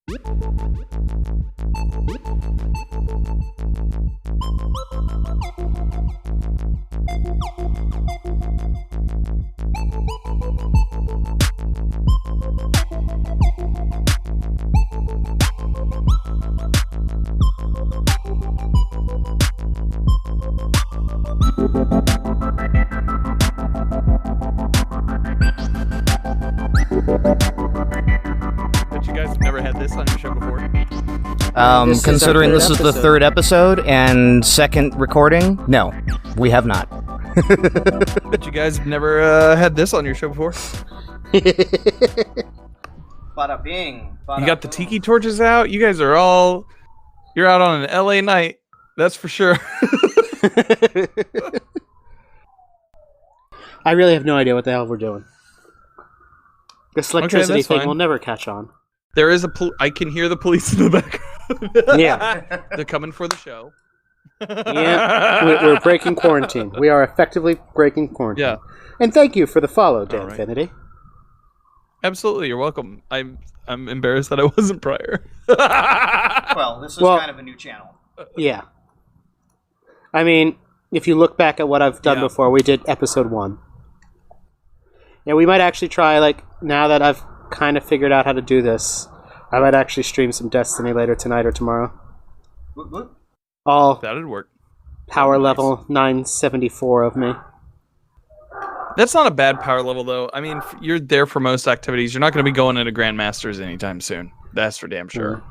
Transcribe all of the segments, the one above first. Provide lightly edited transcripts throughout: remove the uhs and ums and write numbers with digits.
But you guys have never had this on your show before? Considering this is the third episode and second recording, no, we have not. But you guys have never had this on your show before? Bada bing. You got the tiki torches out? You guys are all... You're out on an LA night. That's for sure. I really have no idea what the hell we're doing. This electricity thing fine. will never catch on. There is I can hear the police in the background. Yeah. They're coming for the show. Yeah. We're breaking quarantine. We are effectively breaking quarantine. Yeah. And thank you for the follow, Danfinity. Absolutely, you're welcome. I'm embarrassed that I wasn't prior. Well, this is kind of a new channel. Yeah. I mean, if you look back at what I've done before, we did episode 1. Yeah, we might actually try, like, now that I've kind of figured out how to do this, I might actually stream some Destiny later tonight or tomorrow. All that'd work. Power level 974 of me. That's not a bad power level, though. I mean, you're there for most activities. You're not going to be going into Grandmasters anytime soon. That's for damn sure.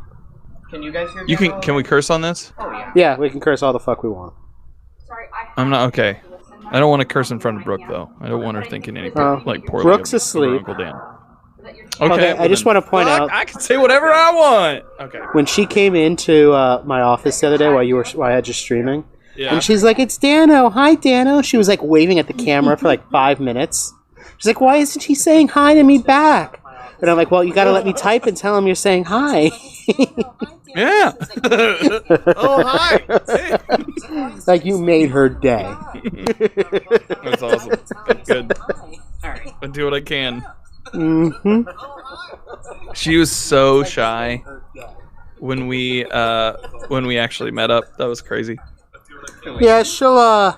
Can you guys hear me? Can we curse on this? Oh, yeah. Yeah, we can curse all the fuck we want. Sorry, I'm not okay. I don't want to curse in front of Brooke, though. I don't want her thinking anything like poorly. Brooke's of asleep. Uncle Dan. Okay, I just want to point out. I can say whatever I want. Okay. When she came into my office the other day while I had you streaming, and she's like, "It's Dano. Hi, Dano." She was like waving at the camera for like 5 minutes. She's like, "Why isn't she saying hi to me back?" And I'm like, "Well, you got to let me type and tell him you're saying hi." Yeah. Oh, hi. Like you made her day. That's awesome. That's good. I do what I can. Mm-hmm. She was so shy when we actually met up. That was crazy. Yeah, she'll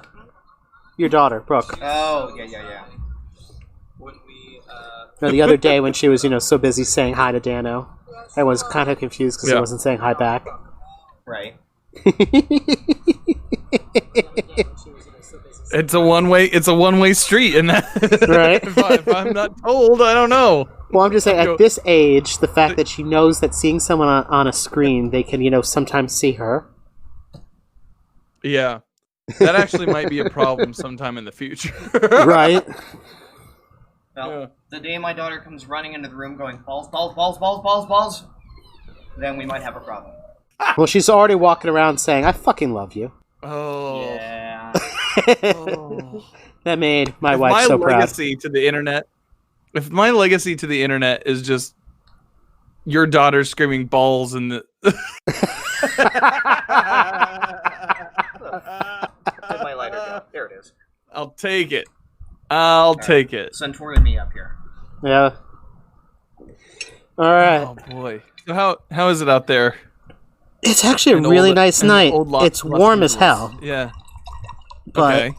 your daughter, Brooke. Oh, yeah. No, the other day when she was, so busy saying hi to Dano, I was kind of confused because he wasn't saying hi back. Right. It's a one-way street, and that right. if I'm not told, I don't know. Well, I'm just saying, at this age, the fact that she knows that seeing someone on a screen, they can, sometimes see her. Yeah, that actually might be a problem sometime in the future. Right. Well, the day my daughter comes running into the room going, balls, then we might have a problem. Well, she's already walking around saying, I fucking love you. Oh. Yeah. That made my wife so proud. If my legacy to the internet is just your daughter screaming balls in the... Where'd my lighter go? There it is. I'll take it. I'll take it. Suntory and me up here. Yeah. All right. Oh boy. So how is it out there? It's actually a really nice night. It's warm as hell. Yeah. But okay.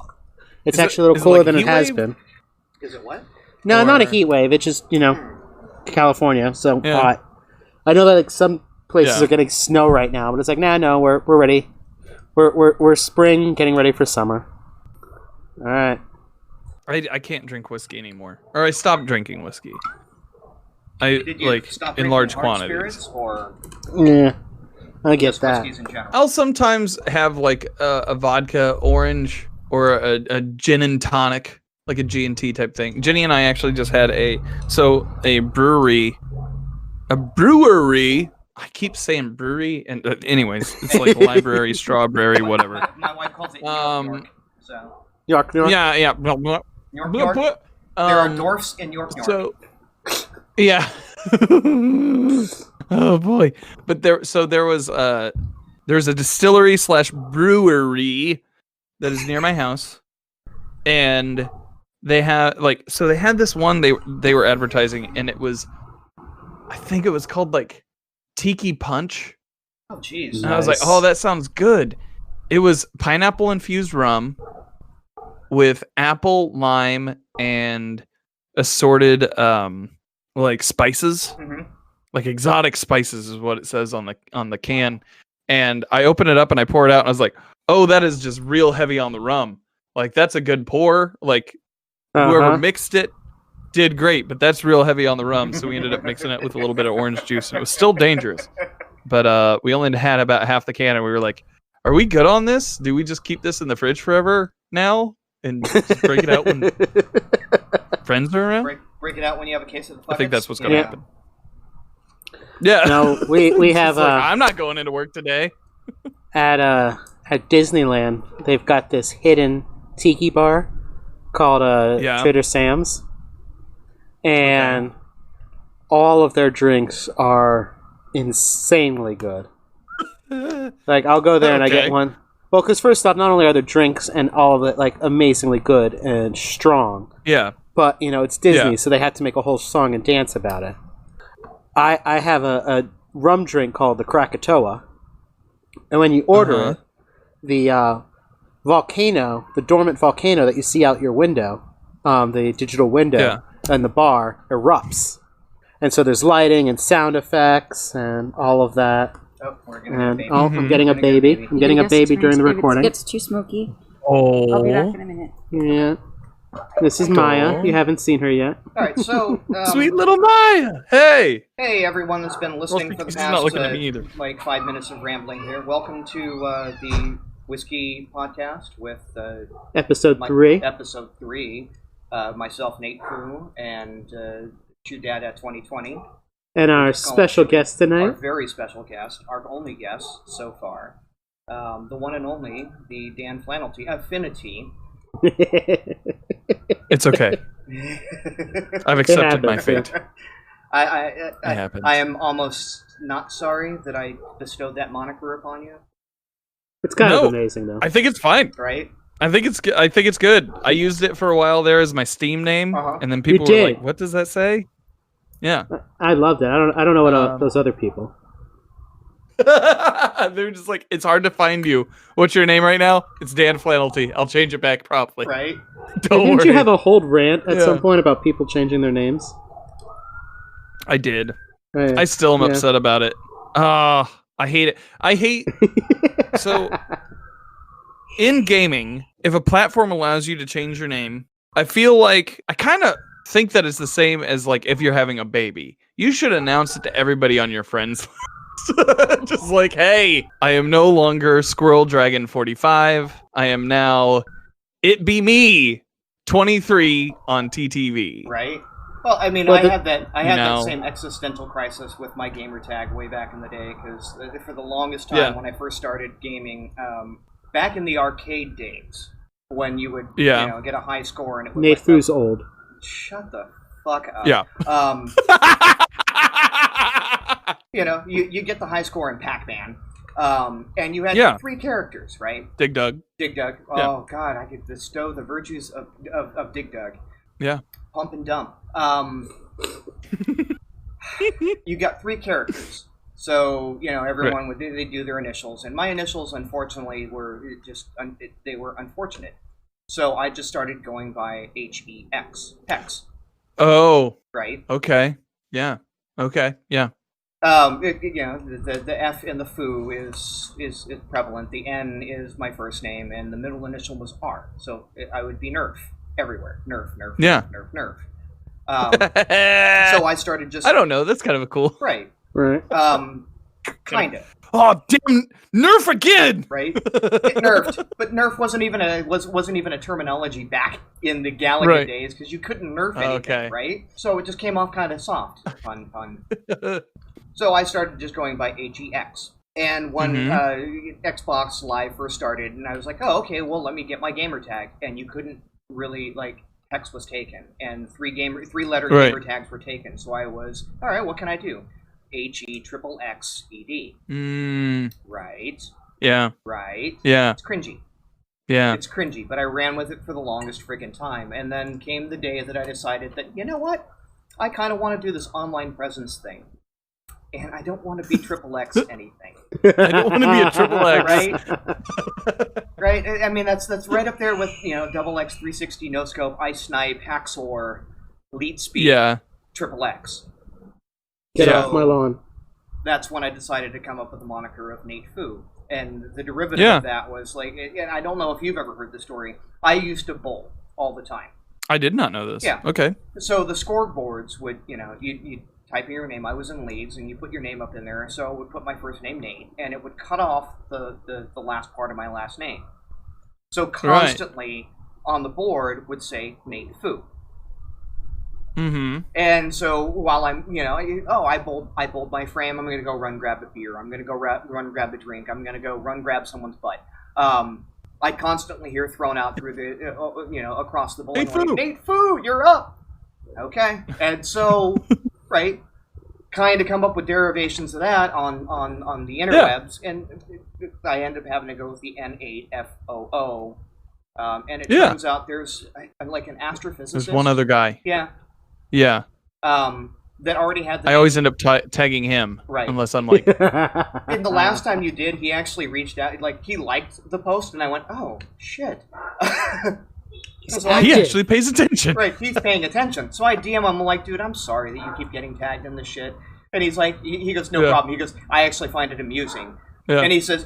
it's actually a little cooler than it has been. Is it what? No, not a heat wave. It's just, California, so hot. I know that like some places are getting snow right now, but it's like, no, we're ready. We're spring, getting ready for summer. All right. I can't drink whiskey anymore, or I stopped drinking whiskey. Did you stop in drinking large hard quantities. Spirits, or yeah, I get that. whiskeys in general? I'll sometimes have like a vodka orange or a gin and tonic, like a G&T type thing. Jenny and I actually just had a brewery. I keep saying brewery, and anyways, it's like library, strawberry, whatever. My wife calls it York. So York. Yeah. York. There are Norths in York. So, yeah. Oh boy! But there's a distillery / brewery that is near my house, and they had this one they were advertising, and it was, I think it was called like Tiki Punch. Oh, jeez. And I was like, oh, that sounds good. It was pineapple infused rum with apple, lime, and assorted like spices. Mm-hmm. Like exotic spices is what it says on the can. And I open it up and I pour it out and I was like, oh, that is just real heavy on the rum. Like that's a good pour. Like whoever mixed it did great, but that's real heavy on the rum. So we ended up mixing it with a little bit of orange juice and it was still dangerous. But we only had about half the can and we were like, are we good on this? Do we just keep this in the fridge forever now and just break it out when friends are around? Break it out when you have a case of the fuck-ups. I think that's what's going to happen. Yeah. No, we have. Like, I'm not going into work today. At Disneyland, they've got this hidden tiki bar called Trader Sam's, and all of their drinks are insanely good. Like I'll go there and I get one. Well, because first off, not only are the drinks and all of it like amazingly good and strong, but it's Disney, so they had to make a whole song and dance about it. I have a rum drink called the Krakatoa, and when you order it, the volcano, the dormant volcano that you see out your window, the digital window and the bar erupts, and so there's lighting and sound effects and all of that. Oh, we're gonna get a baby. I'm getting a baby. I'm getting a baby during the recording. It's too smoky. Oh, I'll be back in a minute. Yeah. This is Maya. You haven't seen her yet. All right, so sweet little Maya. Hey everyone that's been listening for the she's not looking at me past either. like 5 minutes of rambling here. Welcome to the Whiskey podcast with episode 3. Episode 3. Myself, Nate Pooh, and Chew Dad at 2020. And our special guest tonight. Our very special guest, our only guest so far, the one and only, the Danfinity. It's okay. I've accepted my fate. I am almost not sorry that I bestowed that moniker upon you. It's kind of amazing, though. I think it's fine. Right? I think it's good. I used it for a while there as my Steam name, and then people were like, "What does that say?" Yeah, I love that. I don't know what those other people. They're just like, it's hard to find you. What's your name right now? It's Danfinity. I'll change it back properly. Right? Didn't you have a whole rant at some point about people changing their names? I did. I still am upset about it. I hate it. I hate... So, in gaming, if a platform allows you to change your name, I feel like... I kind of think that it's the same as like if you're having a baby. You should announce it to everybody on your friends list. Just like, hey, I am no longer Squirrel Dragon 45. I am now It Be Me 23 on TTV. Right? Well, I mean, I had that same existential crisis with my gamer tag way back in the day, because for the longest time when I first started gaming, back in the arcade days, when you would get a high score and it was Nate Foo's old. Shut the fuck up. Yeah. You get the high score in Pac-Man, and you had 3 characters, right? Dig Dug. Oh, God, I could bestow the virtues of Dig Dug. Yeah. Pump and Dump. You got 3 characters. So, everyone would do their initials. And my initials, unfortunately, were they were unfortunate. So I just started going by HEX. Hex. Oh. Right? Okay. Yeah. Okay. Yeah. The F in the foo is prevalent. The N is my first name, and the middle initial was R. So I would be Nerf everywhere. Nerf. Nerf. So I started just... I don't know. That's kind of a cool... Right. Kind of. Oh, damn! Nerf again! Right? It nerfed, but Nerf wasn't even a terminology back in the Galaga days, because you couldn't nerf anything, right? So it just came off kind of soft. Fun. So I started just going by HEX. And when Xbox Live first started, and I was like, oh, okay, well, let me get my gamer tag. And you couldn't really, hex was taken, and 3-letter gamer tags were taken. So I was, all right, what can I do? HEXXED. Right. Yeah. Right. Yeah. It's cringy. Yeah. It's cringy, but I ran with it for the longest friggin' time. And then came the day that I decided that, you know what? I kind of want to do this online presence thing. and I don't want to be triple X anything. I don't want to be a triple X. Right? Right? I mean, that's right up there with, double X, 360, no scope, ice snipe, hacksaw, lead speed, triple X. Get off my lawn. That's when I decided to come up with the moniker of Nate Fu. And the derivative of that was like, and I don't know if you've ever heard the story, I used to bowl all the time. I did not know this. Yeah. Okay. So the scoreboards would, you'd type in your name. I was in leads, and you put your name up in there. So I would put my first name, Nate, and it would cut off the last part of my last name. So constantly on the board would say Nate Fu. Mm-hmm. And so while I'm, I bowled my frame. I'm going to go run grab a beer. I'm going to go run grab a drink. I'm going to go run grab someone's butt. I constantly hear thrown out through the, across the bowling lane, Nate Fu, you're up. Okay. And so, right, kind of come up with derivations of that on the interwebs, and I end up having to go with the N8FOO. And it turns out there's like an astrophysicist. There's one other guy. Yeah. Yeah. That already had I always end up tagging him. Right. Unless I'm like... And the last time you did, he actually reached out. Like, he liked the post, and I went, oh, shit. He actually pays attention. Right, he's paying attention. So I DM him, I'm like, dude, I'm sorry that you keep getting tagged in this shit. And he's like, he goes, no problem. He goes, I actually find it amusing. Yeah. And he says,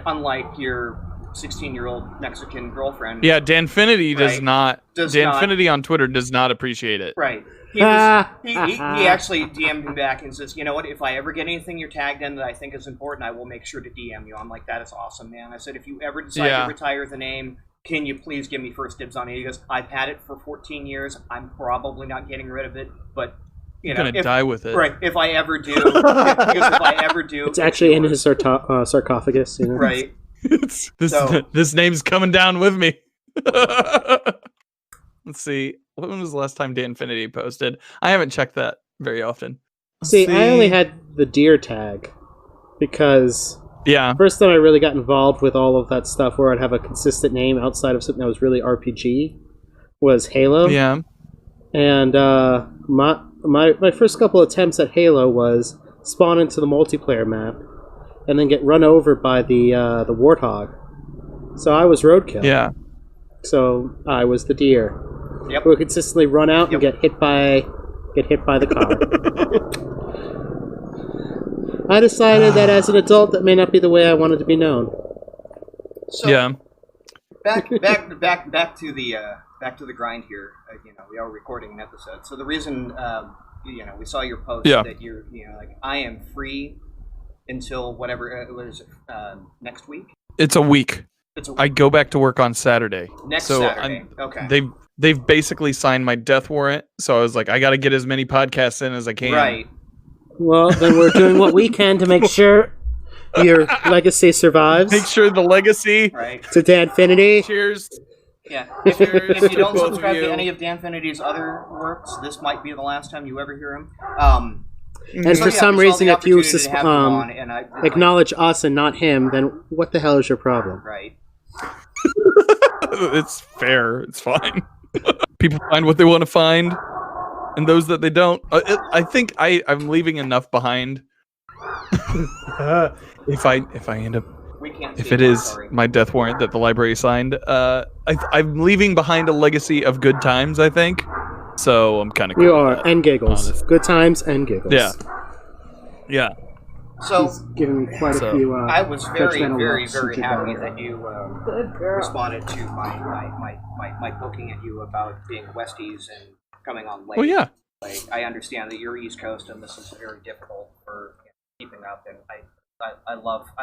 unlike your 16-year-old Mexican girlfriend. Yeah, Danfinity does not. Danfinity on Twitter does not appreciate it. Right. He actually DM'd me back and says, you know what, if I ever get anything you're tagged in that I think is important, I will make sure to DM you. I'm like, that is awesome, man. I said, if you ever decide to retire the name, can you please give me first dibs on it? He goes, I've had it for 14 years. I'm probably not getting rid of it, but you're going to die with it. Right. If I ever do. Because if I ever do. It's actually in his sarcophagus, Right. This name's coming down with me. Let's see. When was the last time Danfinity posted? I haven't checked that very often. See, I only had the deer tag because first time I really got involved with all of that stuff where I'd have a consistent name outside of something that was really RPG was Halo. Yeah. And my first couple attempts at Halo was spawn into the multiplayer map and then get run over by the warthog. So I was roadkill. Yeah. So I was the deer. Yep. Who would consistently run out and get hit by the car. I decided that as an adult, that may not be the way I wanted to be known. So, back to the grind here. We are recording an episode. So the reason we saw your post that you're like, I am free until whatever it was next week. It's a week. I go back to work on Saturday. Saturday. Okay. They've basically signed my death warrant, so I was like, I got to get as many podcasts in as I can. Right. Well, then we're doing what we can to make sure your legacy survives. Make sure the legacy. Right. To Danfinity. Cheers. Yeah. If you don't subscribe to any of Danfinity's other works, this might be the last time you ever hear him. And for some reason, if you acknowledge us and not him, then what the hell is your problem? Right. It's fair. It's fine. People find what they want to find, and those that they don't. I think I'm leaving enough behind. If I end up, if it is my death warrant that the library signed, I'm leaving behind a legacy of good times. I think. So I'm kind of. You are, and giggles. Honest. Good times and giggles. Yeah. Yeah. So, he's given quite a few. I was very happy that you responded to my poking at you about being Westies and coming on late. Oh yeah. Like, I understand that you're East Coast and this is very difficult for keeping up. And I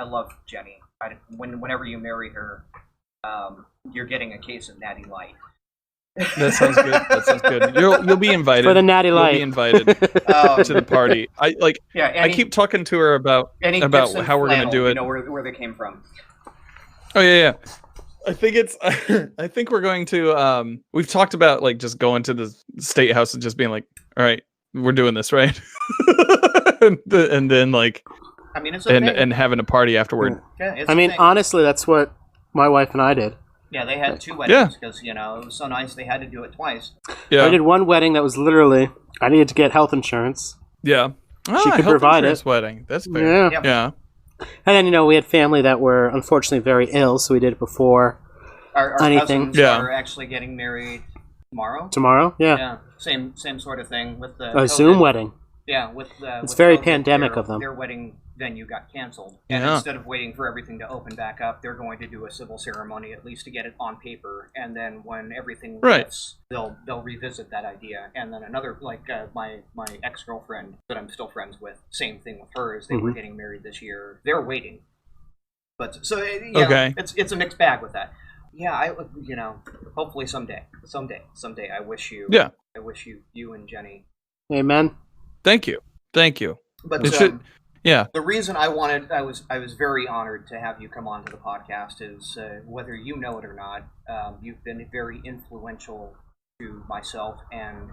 love Jenny. Whenever you marry her, you're getting a case of Natty Light. That sounds good. You'll be invited for the Natty Light. You'll be invited to the party. I keep talking to her about how we're gonna do it. You know where they came from. Oh yeah. I think we're going to. We've talked about like just going to the state house and just being like, all right, we're doing this, right? and then like, I mean, it's a thing. And having a party afterward. Yeah, I mean, honestly, that's what my wife and I did. Yeah, they had 2 weddings because, it was so nice they had to do it twice. Yeah. I did one wedding that was literally, I needed to get health insurance. Yeah. she could provide it. Wedding. That's fair. Yeah. And then we had family that were unfortunately very ill, so we did it before our anything. Cousins are actually getting married tomorrow. Tomorrow, yeah. Same sort of thing with the a Zoom wedding. Yeah, it's very pandemic of them. Their wedding venue got canceled, and instead of waiting for everything to open back up, they're going to do a civil ceremony at least to get it on paper, and then when everything lifts, they'll revisit that idea. And then another, like my ex-girlfriend that I'm still friends with, same thing with her, is they were getting married this year. They're waiting, but so it's a mixed bag with that. Yeah, hopefully someday. I wish you. Yeah. I wish you and Jenny. Amen. Thank you. But the reason I was very honored to have you come on to the podcast is whether you know it or not, you've been very influential to myself and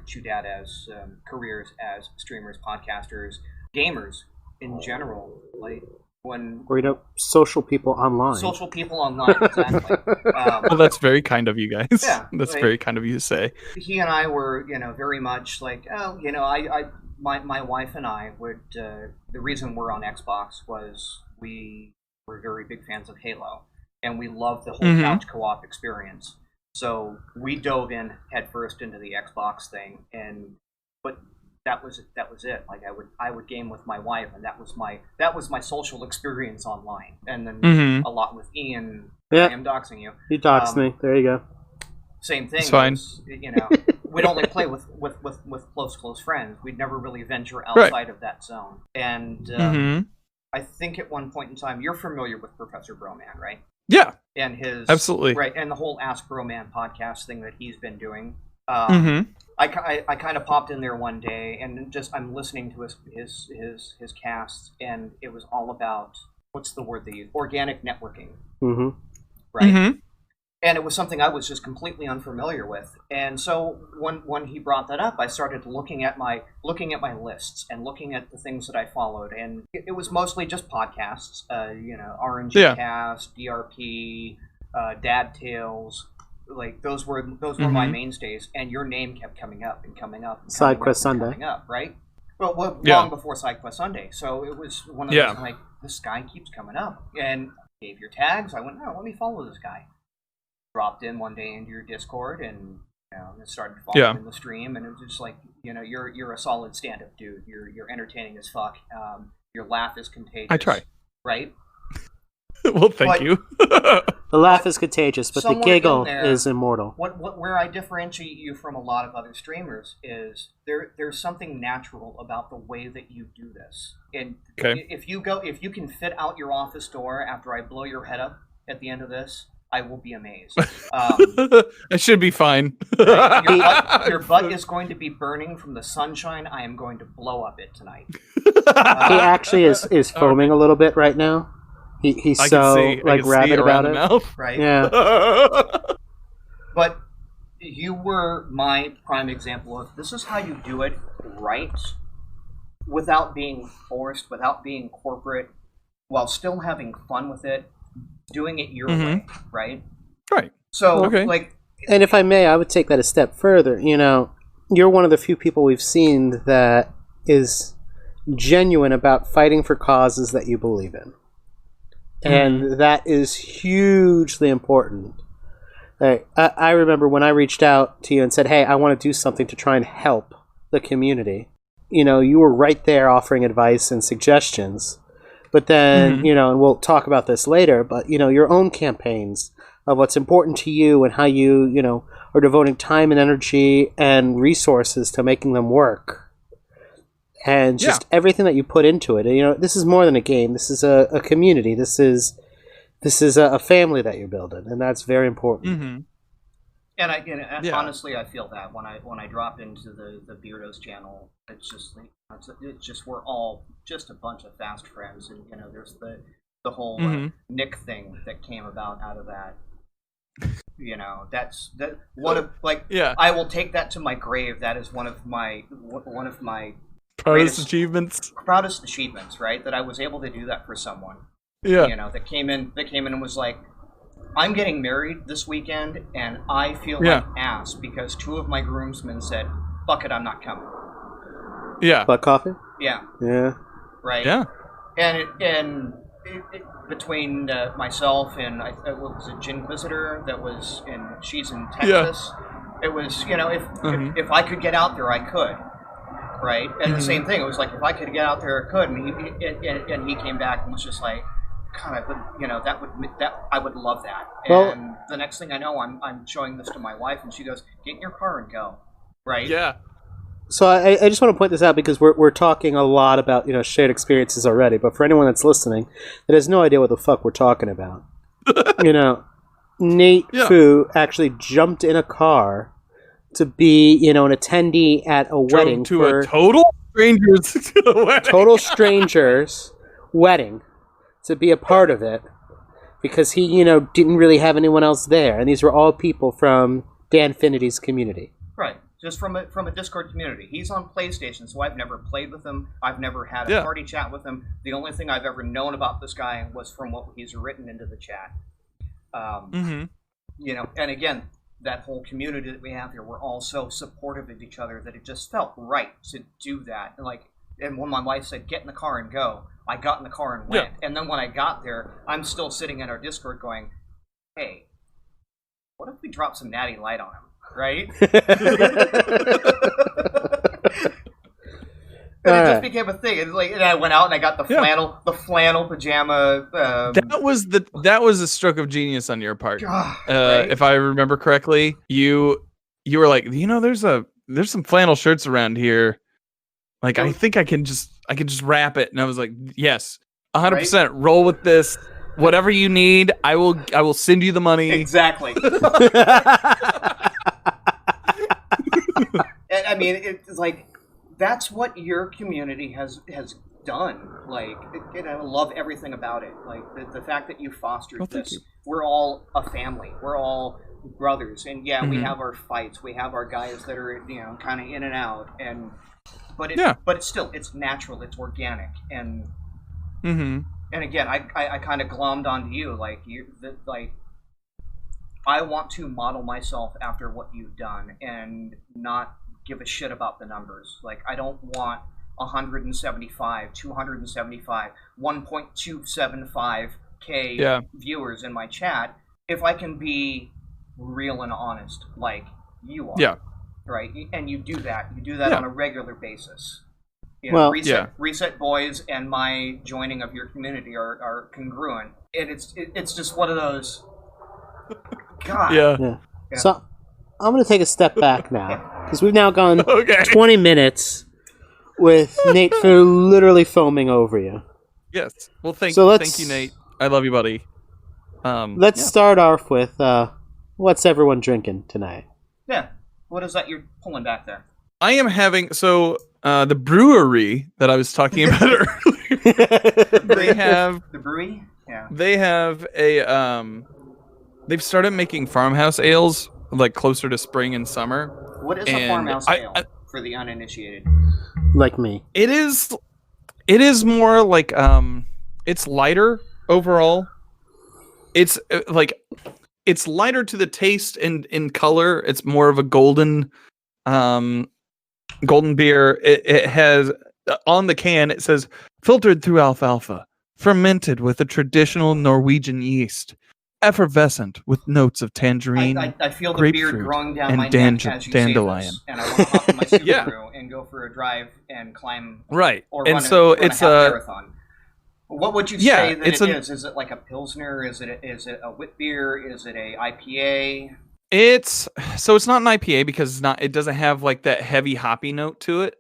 Chudada's careers as streamers, podcasters, gamers in general. Like social people online. Social people online, exactly. Well, that's very kind of you guys. Yeah, that's very kind of you to say. He and I were, very much like, my wife and I would. The reason we're on Xbox was we were very big fans of Halo, and we loved the whole couch co-op experience. So we dove in headfirst into the Xbox thing, but that was it. Like I would game with my wife, and that was my social experience online. And then a lot with Ian. Yeah. I am doxing you. He doxed me. There you go. Same thing. It's fine. We'd only play with close friends. We'd never really venture outside of that zone. And I think at one point in time, you're familiar with Professor Broman, right? Yeah. And his absolutely right, and the whole Ask Broman podcast thing that he's been doing. I kind of popped in there one day, and I'm listening to his casts, and it was all about what's the word they use? Organic networking, right? And it was something I was just completely unfamiliar with. And so when he brought that up, I started looking at my lists and looking at the things that I followed, and it was mostly just podcasts, RNG Cast, DRP, Dad Tales. Like those were my mainstays, and your name kept coming up and coming up. And SideQuest Sunday, coming up, right? Well, long before SideQuest Sunday. So it was one of those like, this guy keeps coming up, and gave your tags. I went, let me follow this guy. Dropped in one day into your Discord, and started following the stream, and it was just like, you're a solid stand-up dude. You're entertaining as fuck. Your laugh is contagious. I try, right? Well, thank you. The laugh is contagious, but the giggle is immortal. Where I differentiate you from a lot of other streamers is there's something natural about the way that you do this. And if you can fit out your office door after I blow your head up at the end of this, I will be amazed. I should be fine. Your butt is going to be burning from the sunshine. I am going to blow up it tonight. He actually is foaming a little bit right now. He's so rabid about it. Mouth. Right? Yeah. But you were my prime example of this is how you do it right, without being forced, without being corporate, while still having fun with it, doing it your way, right? Right. So, and if I may, I would take that a step further. You're one of the few people we've seen that is genuine about fighting for causes that you believe in. And that is hugely important. I remember when I reached out to you and said, hey, I want to do something to try and help the community. You were right there offering advice and suggestions. But then, and we'll talk about this later, but, your own campaigns of what's important to you and how you, are devoting time and energy and resources to making them work. And just everything that you put into it. This is more than a game. This is a community. This is a family that you're building, and that's very important. And honestly, I feel that when I drop into the Beardos channel, it's just we're all just a bunch of fast friends, and there's the whole Nick thing that came about out of that. That's one of I will take that to my grave. That is one of my proudest achievements, right? That I was able to do that for someone. Yeah. That came in and was like, I'm getting married this weekend, and I feel like ass because two of my groomsmen said, fuck it, I'm not coming. Yeah. Black coffee? Yeah. Yeah. Right. Yeah. And between myself and what was it, Ginquisitor she's in Texas. Yeah. It was, if I could get out there, I could. Right. And the same thing. It was like, if I could get out there, I could. And he came back and was just like, God, I would love that. And the next thing I know, I'm showing this to my wife, and she goes, "Get in your car and go." Right. Yeah. So I just want to point this out because we're talking a lot about shared experiences already, but for anyone that's listening that has no idea what the fuck we're talking about, Nate Fu actually jumped in a car to be an attendee at a wedding a total stranger's wedding. Total strangers wedding to be a part of it because he didn't really have anyone else there, and these were all people from Danfinity's community. Right. Just from a Discord community. He's on PlayStation, so I've never played with him. I've never had a party chat with him. The only thing I've ever known about this guy was from what he's written into the chat. And again, that whole community that we have here, we're all so supportive of each other that it just felt right to do that. And when my wife said, "Get in the car and go," I got in the car and went. And then when I got there, I'm still sitting in our Discord going, "Hey, what if we drop some natty light on him?" Right? And it just became a thing. And I went out and I got the flannel pajama. That was a stroke of genius on your part. Right? If I remember correctly, you were like, there's some flannel shirts around here. Like, I think I can just wrap it. And I was like, yes, 100%. Roll with this. Whatever you need, I will send you the money. Exactly. And I mean, it's like, that's what your community has done. Like, I love everything about it. Like, the fact that you fostered this. We're all a family. We're all brothers. And we have our fights. We have our guys that are, kind of in and out. But it's still, it's natural. It's organic. And and again, I kind of glommed onto you. I want to model myself after what you've done and not give a shit about the numbers. Like, I don't want 175, 275, 1.275K viewers in my chat if I can be real and honest like you are. Yeah. Right? And you do that. You do that on a regular basis. Reset Boys and my joining of your community are congruent. And it's just one of those... God. Yeah. So I'm going to take a step back now because we've now gone 20 minutes with Nate for literally foaming over you. Yes. Well, thank you, Nate. I love you, buddy. Let's start off with what's everyone drinking tonight? Yeah. What is that you're pulling back there? I am having the brewery that I was talking about earlier. They have the brewery. Yeah. They have a They've started making farmhouse ales like closer to spring and summer. What is a farmhouse ale for the uninitiated? Like me. It is more like it's lighter overall. It's it's lighter to the taste and in color. It's more of a golden beer. It has on the can it says filtered through alfalfa, fermented with a traditional Norwegian yeast. Effervescent with notes of tangerine, I feel the beard growing down my neck as you dandelion. Say this, and I want to hop in my Subaru and go for a drive and climb. Right, or and run so it's a marathon. What would you say that it is? Is it like a pilsner? Is it a wit beer? Is it a IPA? It's not an IPA because it doesn't have like that heavy hoppy note to it.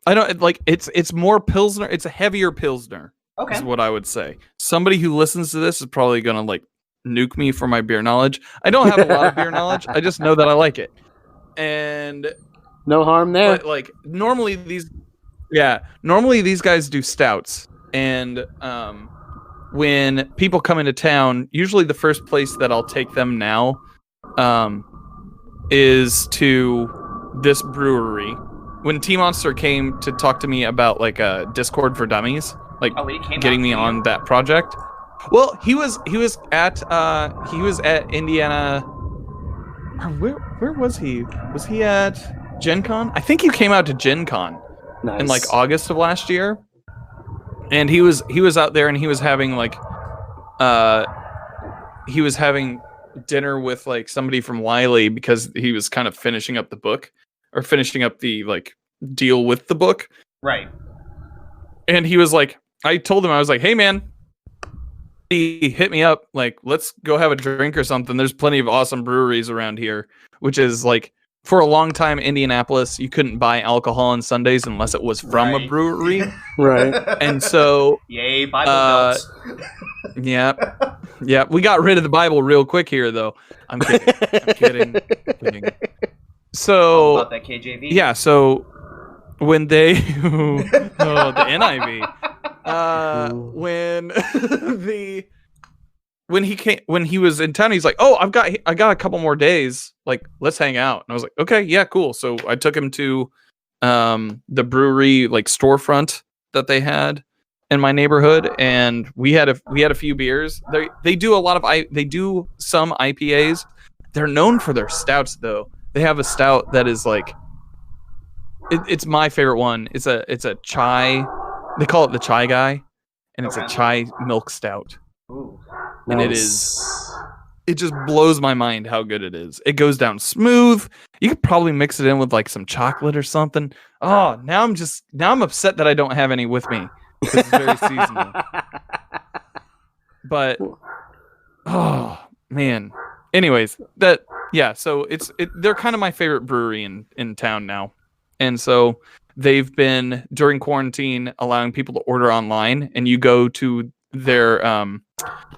It's more pilsner. It's a heavier pilsner. Okay, is what I would say. Somebody who listens to this is probably gonna nuke me for my beer knowledge. I don't have a lot of beer knowledge. I just know that I like it. And no harm there. But normally these guys do stouts. And when people come into town, usually the first place that I'll take them now is to this brewery. When T Monster came to talk to me about a Discord for Dummies, getting me on that project. Well, he was at Indiana. Where was he? Was he at Gen Con? I think you came out to Gen Con. in like August of last year, and he was out there and he was having like dinner with like somebody from Wiley because he was kind of finishing up the book or finishing up the like deal with the book. Right. And he was like, I told him, I was like, hey man, he hit me up, like, let's go have a drink or something. There's plenty of awesome breweries around here, which is like, for a long time, Indianapolis, you couldn't buy alcohol on Sundays unless it was from a brewery. Right. And so... Yay, Bible belts. Yeah. We got rid of the Bible real quick here, though. I'm kidding. So... About that KJV? Yeah, so when they... the NIV. When he was in town, he's like, "Oh, I got a couple more days. Like, let's hang out." And I was like, "Okay, yeah, cool." So I took him to the brewery like storefront that they had in my neighborhood, and we had a few beers. They do some IPAs. They're known for their stouts, though. They have a stout that is like it's my favorite one. It's a chai. They call it the Chai Guy, and it's a chai milk stout. Ooh. And it just blows my mind how good it is. It goes down smooth. You could probably mix it in with like some chocolate or something. Oh, now I'm upset that I don't have any with me because it's very seasonal. But oh man. Anyways, so they're kind of my favorite brewery in town now. And so they've been during quarantine allowing people to order online, and you go to their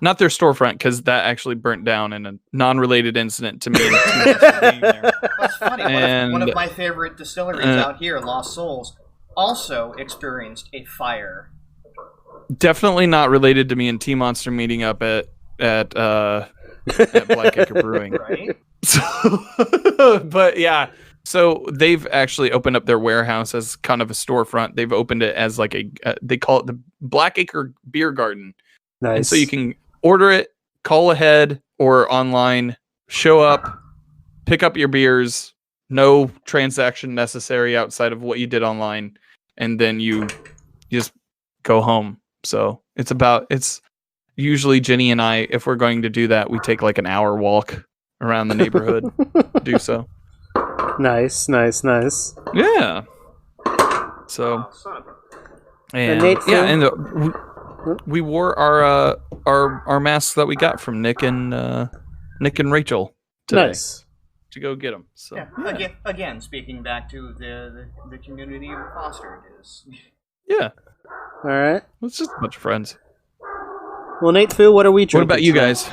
not their storefront because that actually burnt down in a non-related incident to me. That's funny. One of my favorite distilleries out here, Lost Souls, also experienced a fire. Definitely not related to me and T Monster meeting up at Blackacre Brewing. Right. So, but yeah. So they've actually opened up their warehouse as kind of a storefront. They've opened it as like they call it the Blackacre Beer Garden. Nice. And so you can order it, call ahead or online, show up, pick up your beers, no transaction necessary outside of what you did online, and then you just go home. So it's usually Jenny and I, if we're going to do that, we take like an hour walk around the neighborhood to do so. Nice. Yeah. So, and we wore our masks that we got from Nick and Rachel today to go get them. So yeah. Again, speaking back to the community of fostered is. Yeah. All right. It's just a bunch of friends. Well, Nate Fu, what are we drinking? What about you guys?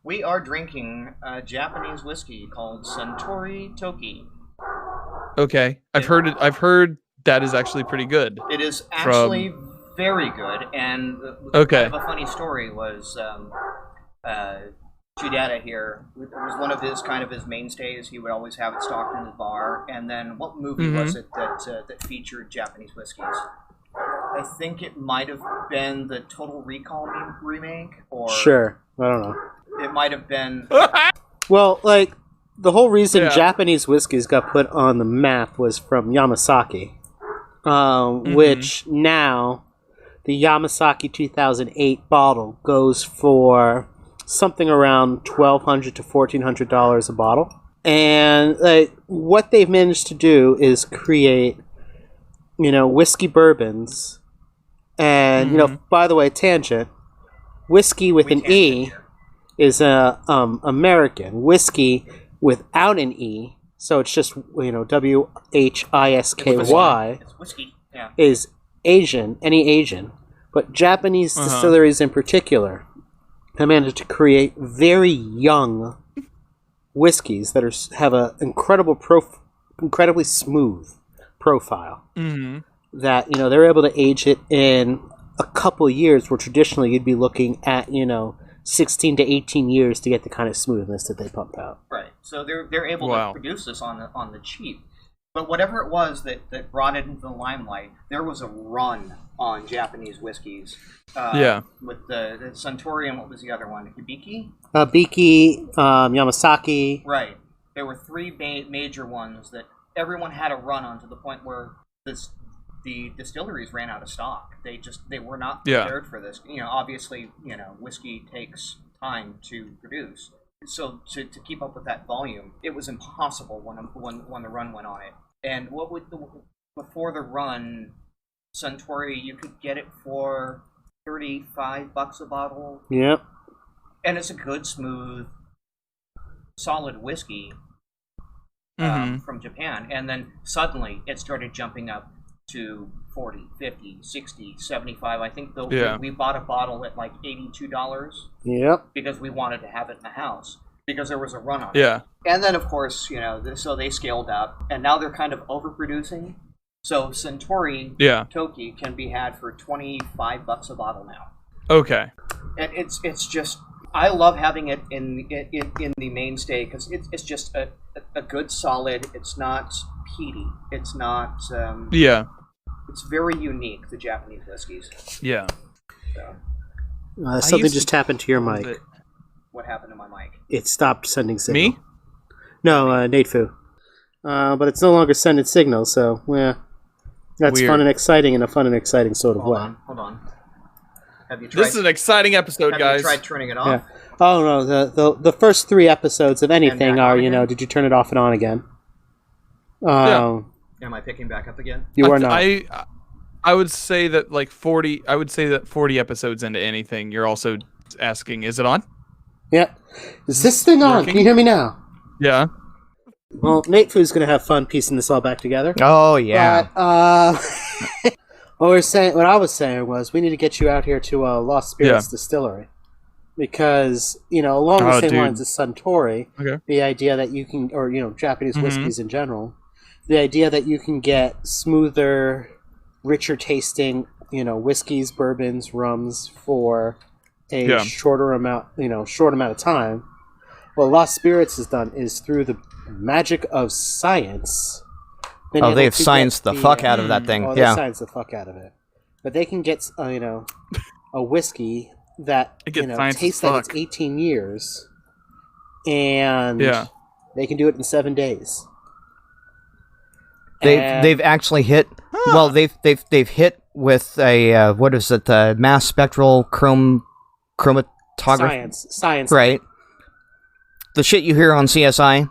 We are drinking a Japanese whiskey called Suntory Toki. Okay, I've heard that is actually pretty good. It is actually very good, and kind of a funny story was Chidata here. It was one of his mainstays. He would always have it stocked in his bar. And then what movie was it that featured Japanese whiskeys? I think it might have been the Total Recall remake, or sure, I don't know. It might have been. Well, like the whole reason Japanese whiskeys got put on the map was from Yamasaki, which now the Yamasaki 2008 bottle goes for something around $1,200 to $1,400 a bottle. And like what they've managed to do is create, whiskey bourbons, and by the way, tangent, whiskey with an E is American. Whiskey without an E, so it's just WHISKY. It's whiskey. Yeah. Is Asian, any Asian, but Japanese distilleries in particular have managed to create very young whiskeys that have an incredibly smooth profile. Mm-hmm. That they're able to age it in a couple years, where traditionally you'd be looking at 16 to 18 years to get the kind of smoothness that they pump out. Right. So they're able to produce this on the cheap. But whatever it was that brought it into the limelight, there was a run on Japanese whiskeys. With the Suntory, and what was the other one? Hibiki? Biki, Yamasaki. Right. There were three major ones that everyone had a run on, to the point where the distilleries ran out of stock. They were not prepared for this. Obviously, whiskey takes time to produce. So to keep up with that volume, it was impossible when the run went on it. And before the run, Suntory, you could get it for $35 a bottle. Yep. And it's a good, smooth, solid whiskey from Japan. And then suddenly it started jumping up to 40, 50, 60, 75. I think we bought a bottle at like $82. Yep. Because we wanted to have it in the house. Because there was a run on it. Yeah. And then, of course, so they scaled up. And now they're kind of overproducing. So Suntory Toki can be had for $25 a bottle now. Okay. And it's just... I love having it in the mainstay because it's just a good solid. It's not peaty. It's not. It's very unique, the Japanese whiskeys. Yeah. So. Something just happened to your mic. What happened to my mic? It stopped sending signal. Me? No, Nate Fu. But it's no longer sending signals, so that's Weird. fun and exciting in a fun and exciting sort of way. Hold on. Have you tried, this is an exciting episode, guys. Have you tried turning it off? Yeah. Oh no, the first 3 episodes of anything are did you turn it off and on again? Am I picking back up again? You are not. I would say that 40. I would say that 40 episodes into anything, you're also asking, is it on? Yeah. Is this thing on? Can you hear me now? Yeah. Well, Nate Fu's gonna have fun piecing this all back together. Oh yeah. But, what I was saying was we need to get you out here to Lost Spirits Distillery. Because, along the same lines as Suntory, the idea that you can, or, Japanese whiskeys in general, the idea that you can get smoother, richer tasting, whiskeys, bourbons, rums for a short amount of time. What Lost Spirits has done is through the magic of science. They've scienced the fuck out of that thing. Oh, they scienced the fuck out of it. But they can get, a whiskey that tastes like it's 18 years, and they can do it in 7 days. They've actually hit. Well, they've hit with a what is it? The mass spectral chromatography. Science. Right. The shit you hear on CSI,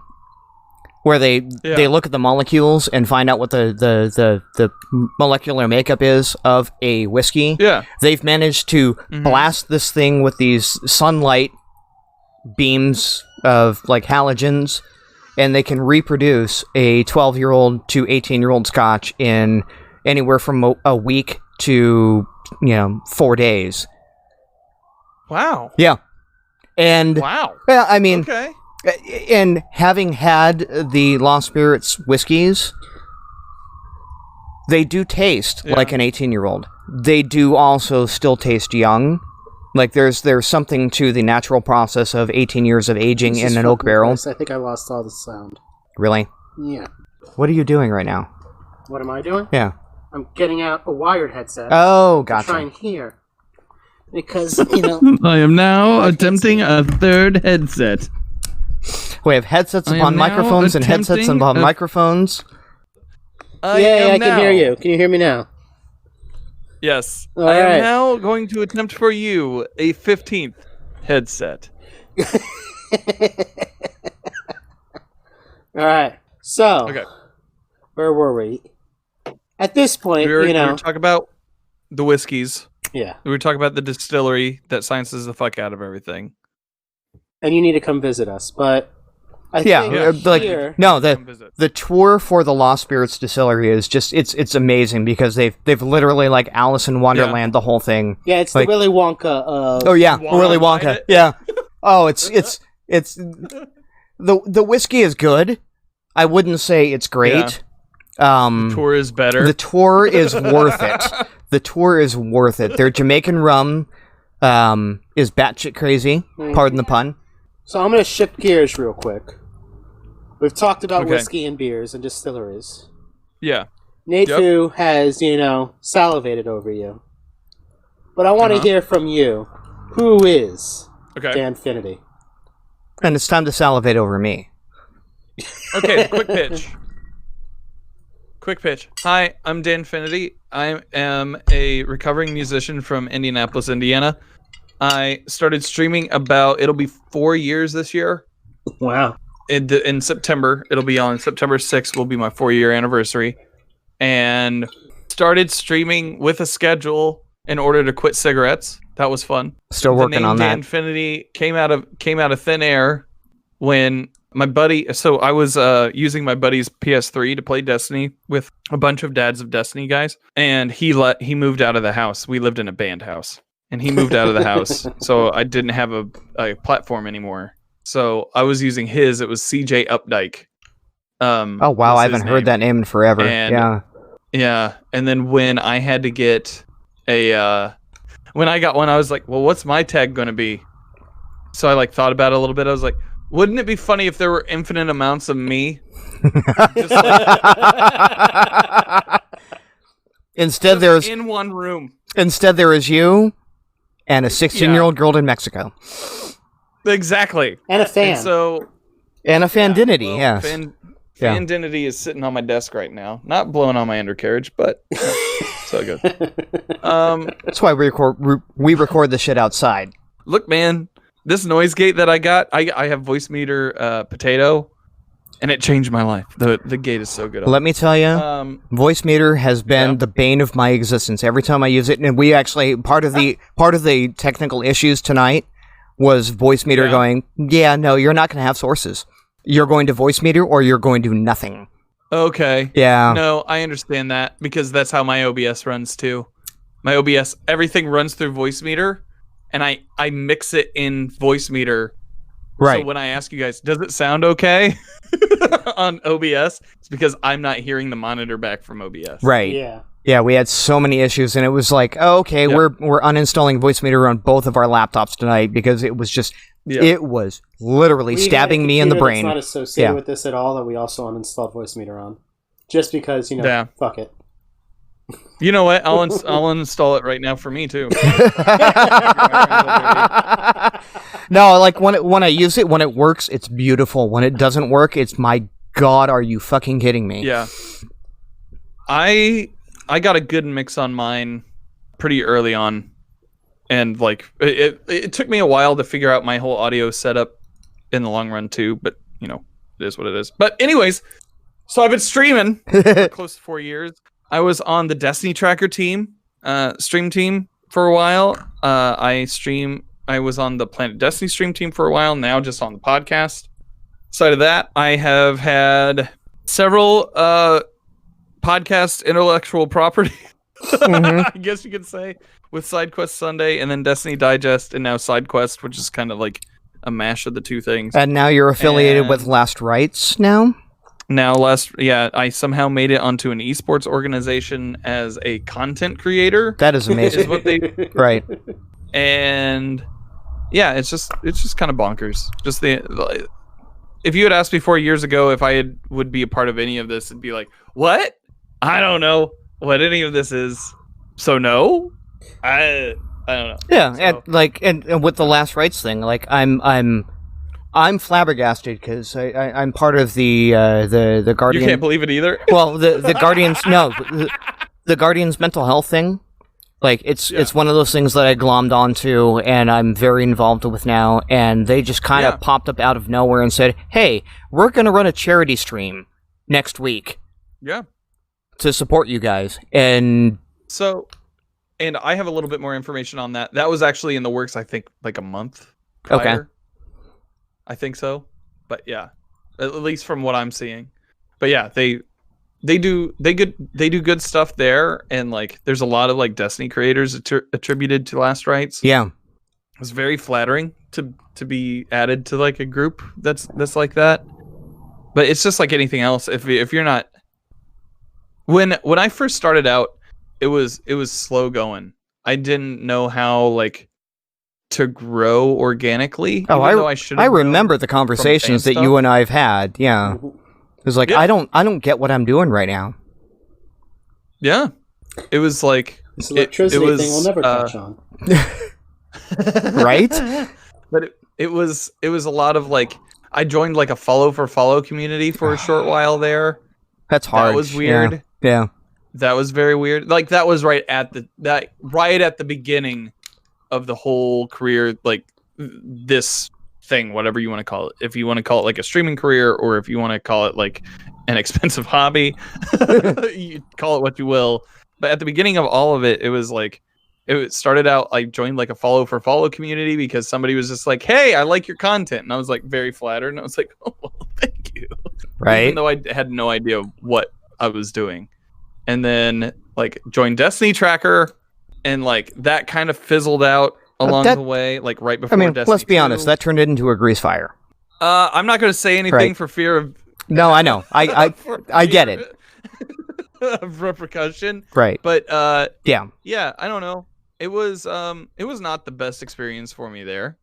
where they look at the molecules and find out what the molecular makeup is of a whiskey. Yeah. They've managed to blast this thing with these sunlight beams of like halogens, and they can reproduce a 12-year-old to 18-year-old Scotch in anywhere from a week to 4 days. Wow. Yeah. And wow. Yeah, I mean, okay. And having had the Lost Spirits whiskeys, they do taste like an 18-year-old. They do also still taste young. Like there's something to the natural process of 18 years of aging in an oak barrel. I think I lost all the sound. Really? Yeah. What are you doing right now? What am I doing? Yeah. I'm getting out a wired headset. Oh, gotcha. To try and hear. Because, I am now attempting a third headset. We have headsets upon microphones and headsets upon microphones. I can hear you. Can you hear me now? Yes. All I am right. now going to attempt for you a 15th headset. All right. So, where were we? At this point, we were talking about the whiskeys. Yeah. We were talking about the distillery that sciences the fuck out of everything. And you need to come visit us, but the tour for the Lost Spirits Distillery is just it's amazing because they've literally like Alice in Wonderland the whole thing. Yeah, it's like, the Willy Wonka of Willy Wonka. Yeah. Oh, it's the whiskey is good. I wouldn't say it's great. The tour is better. The tour is worth it. The tour is worth it. Their Jamaican rum is batshit crazy. Pardon the pun. So I'm going to shift gears real quick. We've talked about whiskey and beers and distilleries. Yeah. Nate Fu has, salivated over you. But I want to hear from you. Who is Danfinity? And it's time to salivate over me. Okay, quick pitch. Quick pitch. Hi, I'm Danfinity. I am a recovering musician from Indianapolis, Indiana. I started streaming it'll be 4 years this year. Wow. In September, it'll be on September 6th will be my 4-year anniversary. And started streaming with a schedule in order to quit cigarettes. That was fun. Still working on that. Danfinity came out of thin air when my buddy, so I was using my buddy's PS3 to play Destiny with a bunch of Dads of Destiny guys, and he moved out of the house. We lived in a band house, and he moved out of the house, so I didn't have a platform anymore. So I was using his. It was CJ Updike. Oh wow, I haven't heard that name in forever. And, yeah. And then when I had to get when I got one, I was like, well, what's my tag going to be? So I thought about it a little bit. I was like, wouldn't it be funny if there were infinite amounts of me? Instead, there's in one room. Instead, there is you and a 16-year-old girl in Mexico. Exactly. And a fan. And a Fandinity, yes. Fandinity is sitting on my desk right now. Not blowing on my undercarriage, but so good. That's why we record the shit outside. Look, man. This noise gate that I got, I have voice meter potato, and it changed my life. The gate is so good. Let me tell you, voice meter has been the bane of my existence. Every time I use it, and we actually part of the technical issues tonight was voice meter going, no, you're not going to have sources. You're going to voice meter or you're going to nothing. Okay. Yeah. No, I understand that because that's how my OBS runs too. My OBS, everything runs through voice meter. And I mix it in voice meter. Right. So when I ask you guys, does it sound okay on OBS? It's because I'm not hearing the monitor back from OBS. Right. Yeah. Yeah, we had so many issues, and it was like, we're uninstalling voice meter on both of our laptops tonight because it was just, it was literally stabbing me in the brain. It's not associated with this at all that we also uninstalled voice meter on. Just because, fuck it. You know what? I'll uninstall it right now for me too. No, when I use it, when it works, it's beautiful. When it doesn't work, it's my God, are you fucking kidding me? Yeah. I got a good mix on mine pretty early on, and it took me a while to figure out my whole audio setup in the long run too. But it is what it is. But anyways, so I've been streaming for close to 4 years. I was on the Destiny Tracker team, stream team for a while. I was on the Planet Destiny stream team for a while, now just on the podcast side of that. I have had several podcast intellectual property, I guess you could say, with SideQuest Sunday and then Destiny Digest and now SideQuest, which is kind of like a mash of the two things. And now you're affiliated with Last Rights now? I somehow made it onto an esports organization as a content creator. That is amazing. Is what they right. And it's just kind of bonkers. Just if you had asked me 4 years ago if I would be a part of any of this, it'd be like, what? I don't know what any of this is. So no, I don't know. Yeah, so. and with the Last Rights thing, I'm flabbergasted because I'm part of the Guardian. You can't believe it either. Well, the Guardians the Guardians mental health thing. It's one of those things that I glommed onto and I'm very involved with now. And they just kind of popped up out of nowhere and said, "Hey, we're gonna run a charity stream next week." Yeah. To support you guys, and I have a little bit more information on that. That was actually in the works, I think, a month prior. Okay. I think so, but yeah, at least from what I'm seeing. But yeah, they do good stuff there, and there's a lot of Destiny creators attributed to Last Rights. Yeah, it was very flattering to be added to a group that's like that. But it's just like anything else. If you're not, when I first started out, it was slow going. I didn't know how to grow organically. Oh, I remember the conversations that you and I've had. Yeah, it was I don't get what I'm doing right now. Yeah, it was this electricity thing we'll never touch on. Right? But it was a lot of I joined a follow for follow community for a short while there. That's hard. That was weird. Yeah. That was very weird. Like that was right at the beginning of the whole career, like this thing, whatever you want to call it. If you want to call it like a streaming career, or if you want to call it like an expensive hobby, you call it what you will. But at the beginning of all of it, it was like, it started out, I joined like a follow for follow community because somebody was just like, hey, I like your content. And I was like very flattered. And I was like, oh, well, thank you. Right. Even though I had no idea what I was doing. And then like joined Destiny Tracker, and like that kind of fizzled out along the way, like right before Destiny let's be 2. honest, that turned into a grease fire. I'm not going to say anything for fear of... No, I know. I get it. Of repercussion. Right. But yeah, I don't know. It was not the best experience for me there.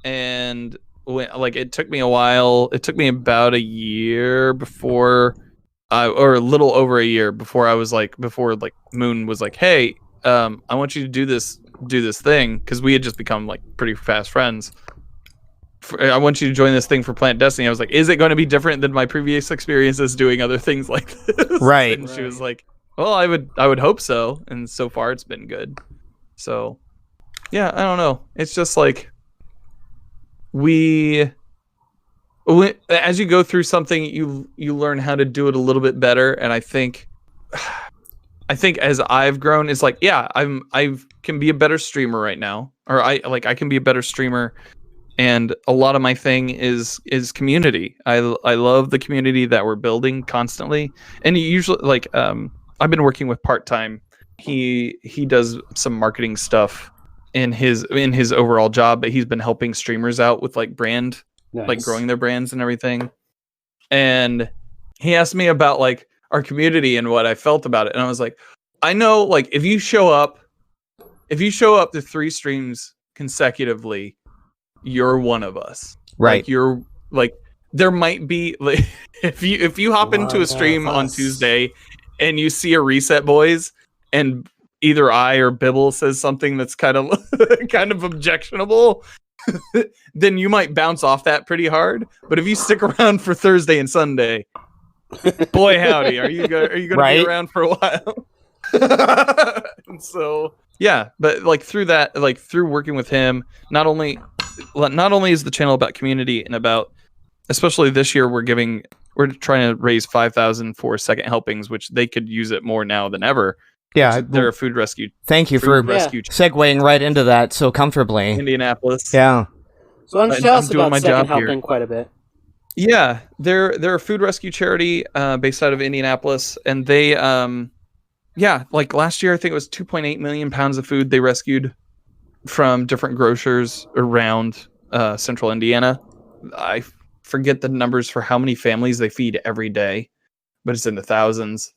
And like it took me a while. It took me about a year before or a little over a year before Moon was like, hey, I want you to do this thing, because we had just become like pretty fast friends. I want you to join this thing for Plant Destiny. I was like, is it going to be different than my previous experiences doing other things like this? Right. And she was like, well, I would hope so. And so far it's been good. So yeah, I don't know. It's just like as you go through something, you learn how to do it a little bit better. And I think as I've grown, it's like, yeah, I can be a better streamer right now, or I can be a better streamer. And a lot of my thing is community. I love the community that we're building constantly. And usually, like, I've been working with part-time. He does some marketing stuff in his overall job, but he's been helping streamers out with like brand, like growing their brands and everything. And he asked me about like our community and what I felt about it. And I was like, I know, like, if you show up to 3 streams consecutively, you're one of us. Right. Like, you're like, there might be like, if you hop into a stream on Tuesday and you see a Reset Boys and either I or Bibble says something that's kind of objectionable, then you might bounce off that pretty hard. But if you stick around for Thursday and Sunday, boy howdy, are you going to be around for a while? And so yeah, but like through that, like through working with him, not only is the channel about community and about, especially this year, we're trying to raise 5,000 for second helpings, which they could use it more now than ever. Yeah, they're a food rescue. Thank you for segueing right into that so comfortably. Indianapolis. Yeah. So I'm jealous about second helping quite a bit. Yeah, they're a food rescue charity based out of Indianapolis, and they like last year I think it was 2.8 million pounds of food they rescued from different grocers around central Indiana. I forget the numbers for how many families they feed every day, but it's in the thousands.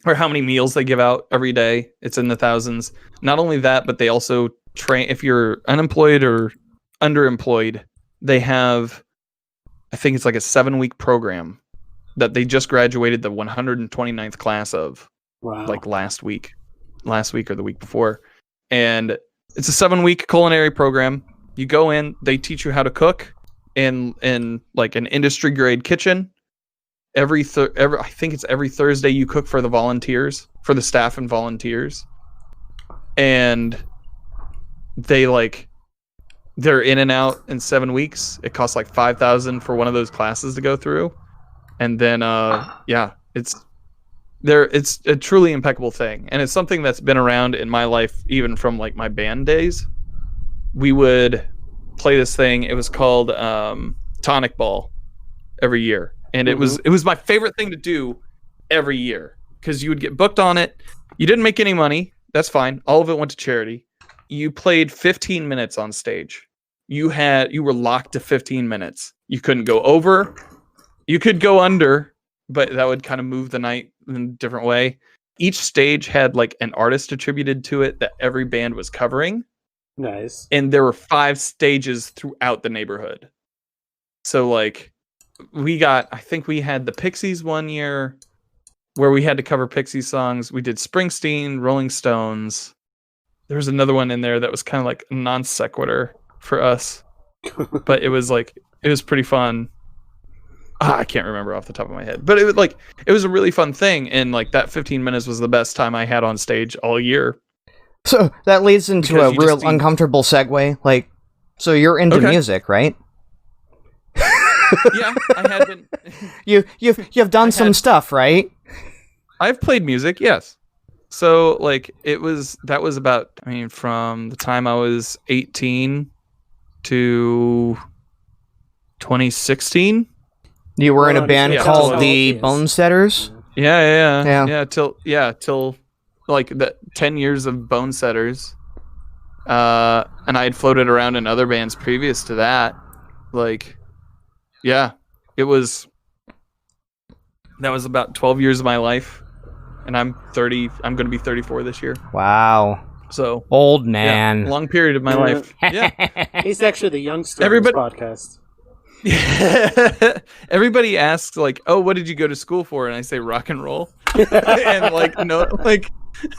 Or how many meals they give out every day, it's in the thousands. Not only that, but they also train, if you're unemployed or underemployed, they have, I think it's like a 7-week program that they just graduated the 129th class of. Wow. Like last week or the week before. And it's a 7-week culinary program. You go in, they teach you how to cook in like an industry grade kitchen. I think it's every Thursday you cook for the volunteers, for the staff and volunteers. And they're in and out in 7 weeks. It costs like $5,000 for one of those classes to go through. And then it's a truly impeccable thing. And it's something that's been around in my life even from like my band days. We would play this thing. It was called Tonic Ball every year. And it was my favorite thing to do every year, because you would get booked on it. You didn't make any money. That's fine. All of it went to charity. You played 15 minutes on stage. You were locked to 15 minutes. You couldn't go over. You could go under, but that would kind of move the night in a different way. Each stage had like an artist attributed to it that every band was covering. Nice. And there were 5 stages throughout the neighborhood. So like I think we had the Pixies one year where we had to cover Pixies songs. We did Springsteen, Rolling Stones. There was another one in there that was kind of like non sequitur for us, but it was pretty fun. I can't remember off the top of my head, but it was a really fun thing, and like that 15 minutes was the best time I had on stage all year. So that leads into a real uncomfortable segue. Like, so you're into music, right? Yeah, I had been. You've done some stuff, right? I've played music, yes. So like that was about, I mean, from the time I was 18 to 2016. You were in a band called the Bonesetters? Yeah. Till like the 10 years of Bonesetters. And I had floated around in other bands previous to that. Like, yeah, that was about 12 years of my life. And I'm 30. I'm going to be 34 this year. Wow. So old man. Yeah, long period of my life. Yeah. He's actually the youngster of this podcast. Everybody asks like, "Oh, what did you go to school for?" And I say rock and roll. And like, no, like,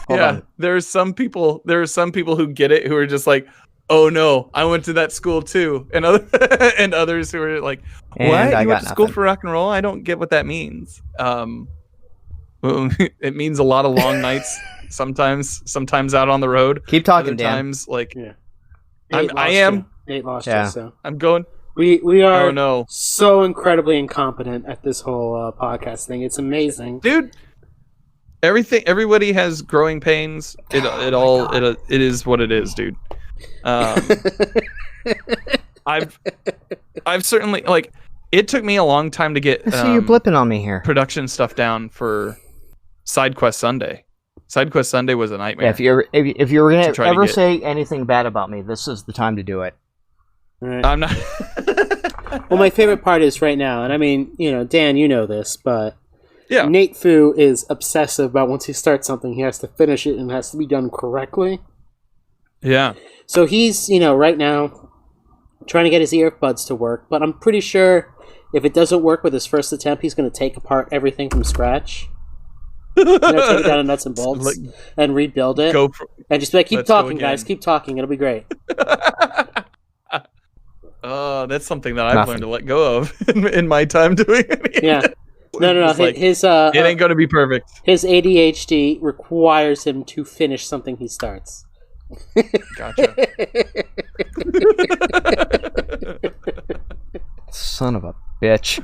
Hold on. there are some people who get it, who are just like, "Oh no, I went to that school too," and and others who are like, "What? You went to school for rock and roll? I don't get what that means." It means a lot of long nights. Sometimes out on the road. Keep talking, Other Dan. Times like, Yeah. I am. Nate lost Yeah. you, so. I'm going. We are Oh no, so incredibly incompetent at this whole podcast thing. It's amazing, dude. Everybody has growing pains. It is what it is, dude. I've certainly, like, it took me a long time to get I see you blipping on me here. production stuff down for Side Quest Sunday. Side Quest Sunday was a nightmare. Yeah, if you were gonna try to ever get- say anything bad about me, this is the time to do it. right? I'm not. Well, my favorite part is right now, and I mean, Dan, you know this, but Yeah. Nate Fu is obsessive about once he starts something, he has to finish it and it has to be done correctly. Yeah. So he's, right now trying to get his earbuds to work, but I'm pretty sure if it doesn't work with his first attempt, he's going to take apart everything from scratch. Take it down to nuts and bolts and rebuild it. And just be like, keep talking, guys. Keep talking. It'll be great. That's something that I've learned to let go of in my time doing it. Yeah. No. Like, his it ain't going to be perfect. His ADHD requires him to finish something he starts. Gotcha. Son of a bitch.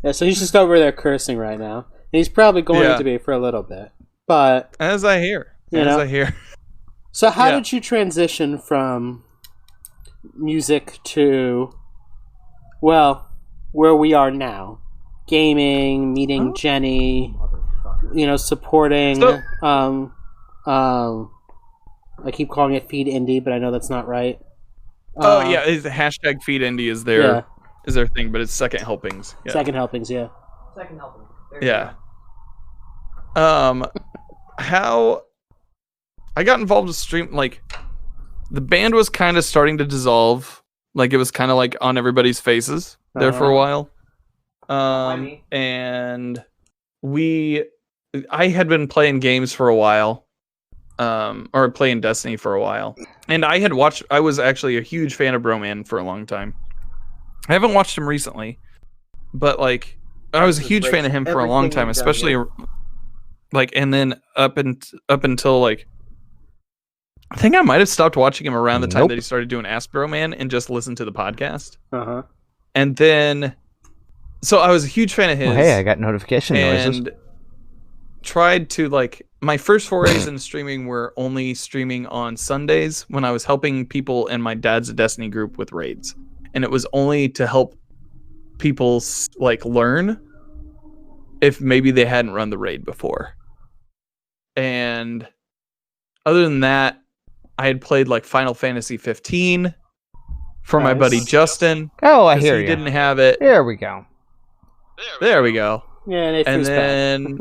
Yeah, so he's just over there cursing right now. And he's probably going to be for a little bit. But As I hear. I hear. So how did you transition from music to, well, where we are now? Gaming, meeting Jenny, supporting I keep calling it Feed Indie, but I know that's not right. It's the hashtag Feed Indie is their thing, but it's Second Helpings. Yeah. Second Helpings, yeah. Second helping. Yeah. How I got involved with stream, like, the band was kind of starting to dissolve. Like, it was kind of like on everybody's faces there for a while. And I had been playing games for a while, or playing Destiny for a while, and I was actually a huge fan of Broman for a long time. I haven't watched him recently, but like, I was a huge fan of him for a long time, especially like, and then up until like, I think I might have stopped watching him around the time that he started doing Ask Broman and just listened to the podcast. And then, so I was a huge fan of his. Oh, hey, I got notification noises. And tried to, like, my first forays in streaming were only streaming on Sundays when I was helping people in my dad's Destiny group with raids. And it was only to help people, like, learn if maybe they hadn't run the raid before. And other than that, I had played, like, Final Fantasy 15 for my buddy Justin. Oh, I hear you. He didn't have it. There we go. There we go. Yeah, and then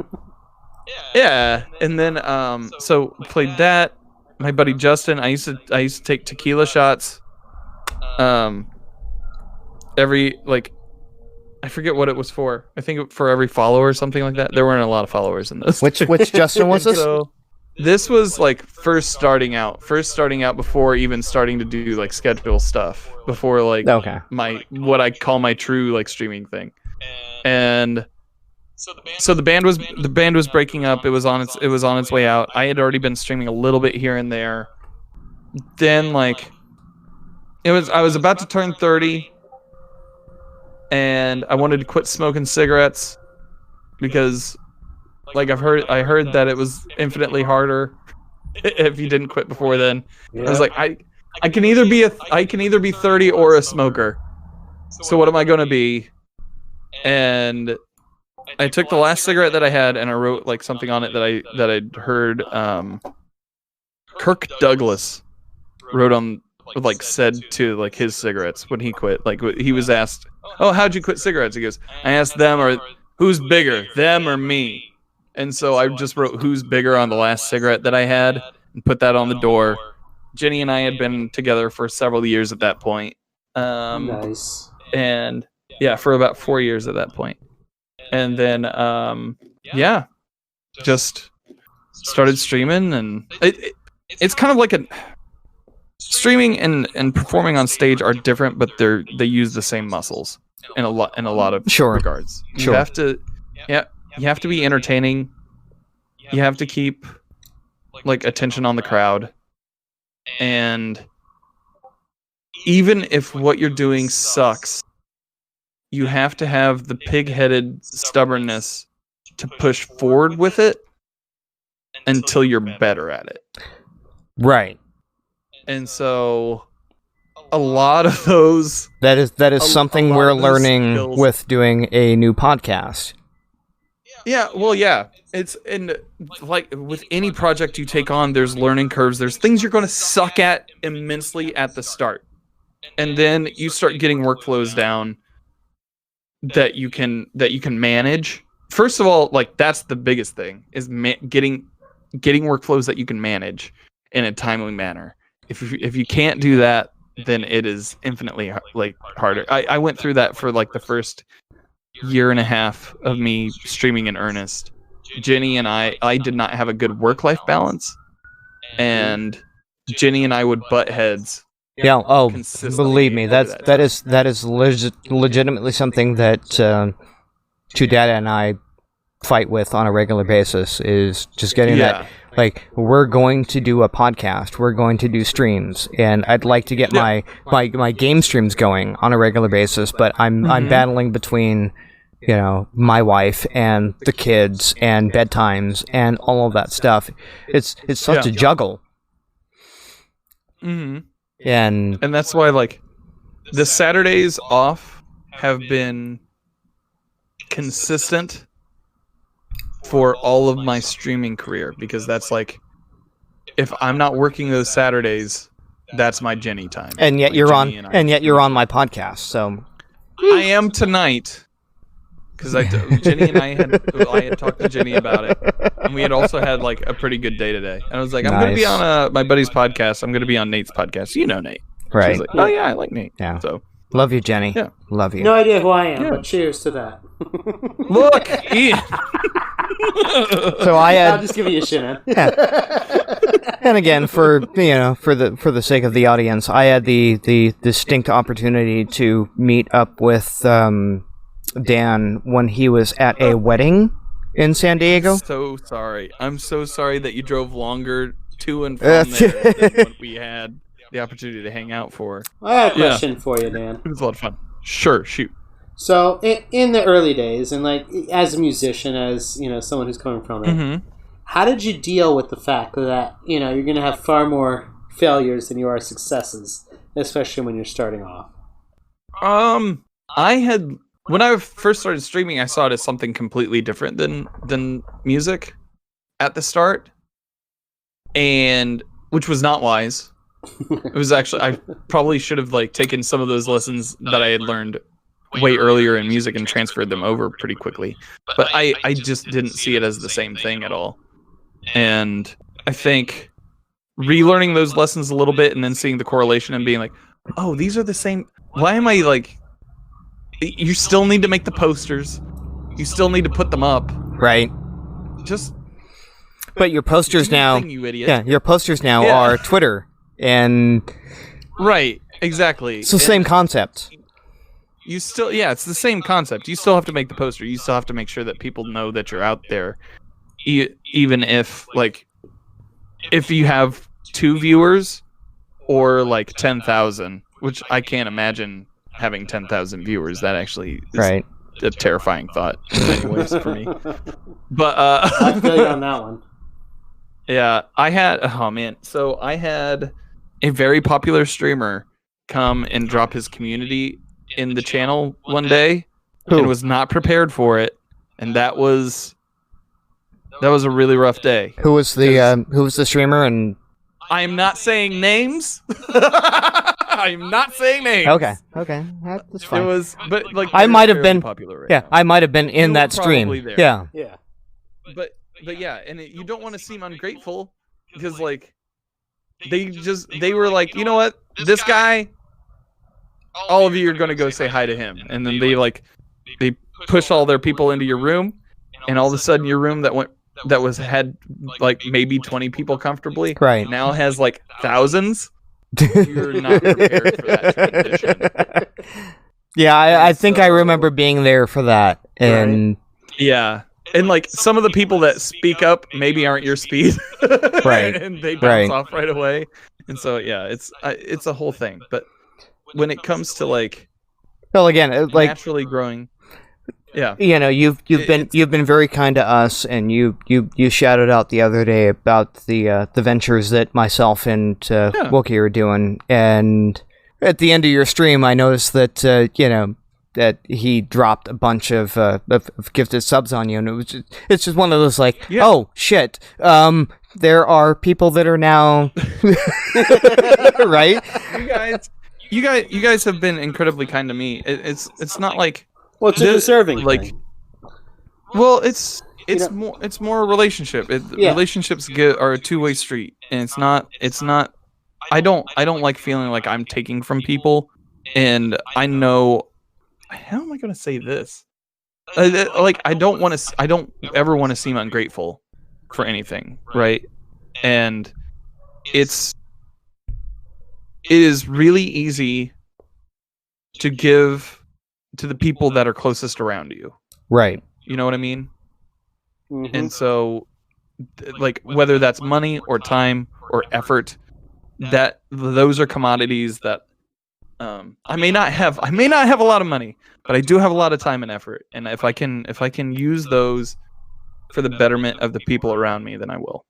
and then so played that. My buddy Justin, I used to take tequila shots every, like, I forget what it was for. I think for every follower or something like that. There weren't a lot of followers in this. Which Justin was this? So this was like first starting out before even starting to do like schedule stuff, before like what I call my true like streaming thing. And so the band was breaking up. It was on its way out. I had already been streaming a little bit here and there. Then I was about to turn 30, and I wanted to quit smoking cigarettes because I heard that it was infinitely harder if you didn't quit before then. Yeah. I was like, I can either be 30 or a smoker. So what am I going to be? And I took the last cigarette that I had and I wrote something on it that I'd heard Kirk Douglas wrote on said to his cigarettes when he quit. He was asked, "Oh, how'd you quit cigarettes?" He goes, "I asked them, or who's bigger, them or me?" And so I just wrote "who's bigger" on the last cigarette that I had and put that on the door. Jenny and I had been together for several years at that point. Nice. And yeah, for about 4 years at that point. And then just started streaming, and it's kind of like streaming and performing on stage are different, but they use the same muscles in a lot of regards. You have to be entertaining. You have to keep attention on the crowd, and even if what you're doing sucks, you have to have the pig-headed stubbornness to push forward with it until you're better at it. Right. And so a lot of those... That is something we're learning skills with doing a new podcast. Yeah, well, yeah. It's with any project you take on, there's learning curves. There's things you're going to suck at immensely at the start. And then you start getting workflows down that you can manage. First of all, that's the biggest thing, is getting workflows that you can manage in a timely manner. If you can't do that, then it is infinitely harder. I went through that for the first year and a half of me streaming in earnest. Jenny and I did not have a good work-life balance, and Jenny and I would butt heads. Yeah. Oh, believe me, that is legitimately something that Two Data and I fight with on a regular basis. Is just getting that. We're going to do a podcast. We're going to do streams, and I'd like to get my game streams going on a regular basis. But I'm battling between my wife and the kids and bedtimes and all of that stuff. It's such a juggle. Mm-hmm. And that's why the Saturdays off have been consistent for all of my streaming career, because that's if I'm not working those Saturdays, that's my Jenny time. And yet you're on my podcast, so I am tonight, because Jenny and I had talked to Jenny about it, and we had also had a pretty good day today. And I was like, I'm going to be on my buddy's podcast. I'm going to be on Nate's podcast. You know Nate, right? She's like, oh yeah, I like Nate. Yeah. So love you, Jenny. Yeah, love you. No idea who I am, but cheers to that. Look, Ian. So I'll just give you a shit, man. And again, for the sake of the audience, I had the distinct opportunity to meet up with Dan when he was at a wedding in San Diego. I'm so sorry that you drove longer to and from there than what we had the opportunity to hang out for. I have a question for you, Dan. It was a lot of fun. Sure, shoot. So, in the early days, and as a musician, as someone who's coming from it, how did you deal with the fact that you're going to have far more failures than you are successes, especially when you're starting off? When I first started streaming, I saw it as something completely different than music at the start, and which was not wise. It was actually, I probably should have taken some of those lessons that I had learned way earlier in music and transferred them over pretty quickly. But I just didn't see it as the same thing at all. And I think relearning those lessons a little bit and then seeing the correlation and being like, oh, these are the same. Why am I you still need to make the posters. You still need to put them up. Right. But your posters now, you idiot. Yeah, your posters now are Twitter and right, exactly. It's the same concept. you still, yeah, it's the same concept. You still have to make the poster. You still have to make sure that people know that you're out there, even if like if you have 2 viewers or like 10,000, which I can't imagine having 10,000 viewers. That actually is a terrifying thought, anyways, for me. But I feel you on that one. Yeah, I had a very popular streamer come and drop his community in the channel one day and was not prepared for it, and that was a really rough day. Who was the streamer? And I'm not saying names. I'm not saying names. Okay, that's fine. It was, but like I might have been popular. Right now. I might have been in that stream. There. Yeah. But yeah, and you don't want to seem ungrateful because like they were like, you know what, this guy, all of you are gonna go say hi to him, and then they push all their people into your room, and all of a sudden your room that had like maybe 20 people comfortably now has like thousands. You're not prepared for that transition. Yeah, I think I remember being there for that, and yeah. And like some of the people that speak up maybe aren't your speed, and they bounce off right away. And so yeah, it's a whole thing. But when it comes to like, well, again, like naturally growing, yeah, you know, you've been very kind to us, and you shouted out the other day about the ventures that myself and Wookiee are doing, and at the end of your stream, I noticed that that he dropped a bunch of gifted subs on you, and it's just one of those like, oh shit, there are people that are now right. You guys have been incredibly kind to me. It's not like it's a deserving like thing. Well, it's more a relationship. Relationships are a two-way street, and it's not. I don't like feeling like I'm taking from people, and I know. How am I going to say this? Like I don't ever want to seem ungrateful for anything, right? And it is really easy to give to the people that are closest around you. Right. You know what I mean? Mm-hmm. And so like whether that's money or time or effort, that those are commodities that I may not have a lot of money, but I do have a lot of time and effort, and if I can use those for the betterment of the people around me, then I will.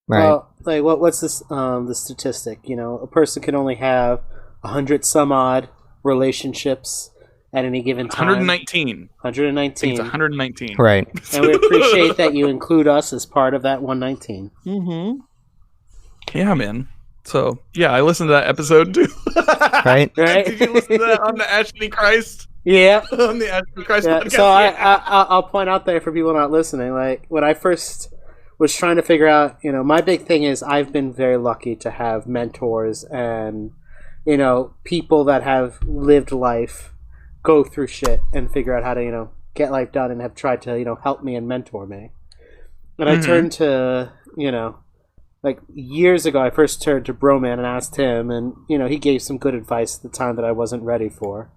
Right. Well, like what's this the statistic? You know, a person can only have 100 some odd relationships at any given time. 119. 119. It's 119. Right. And we appreciate that you include us as part of that 119. Mm-hmm. Yeah, man. So, yeah, I listened to that episode too. Right? Did you listen to that on the Ashley Christ? Yeah. On the Ashley Christ podcast? So I'll point out there for people not listening, like, when I first was trying to figure out, you know, my big thing is I've been very lucky to have mentors and, you know, people that have lived life go through shit and figure out how to, you know, get life done and have tried to, you know, help me and mentor me. And I turned to, you know, like years ago, I first turned to Broman and asked him, and you know he gave some good advice at the time that I wasn't ready for.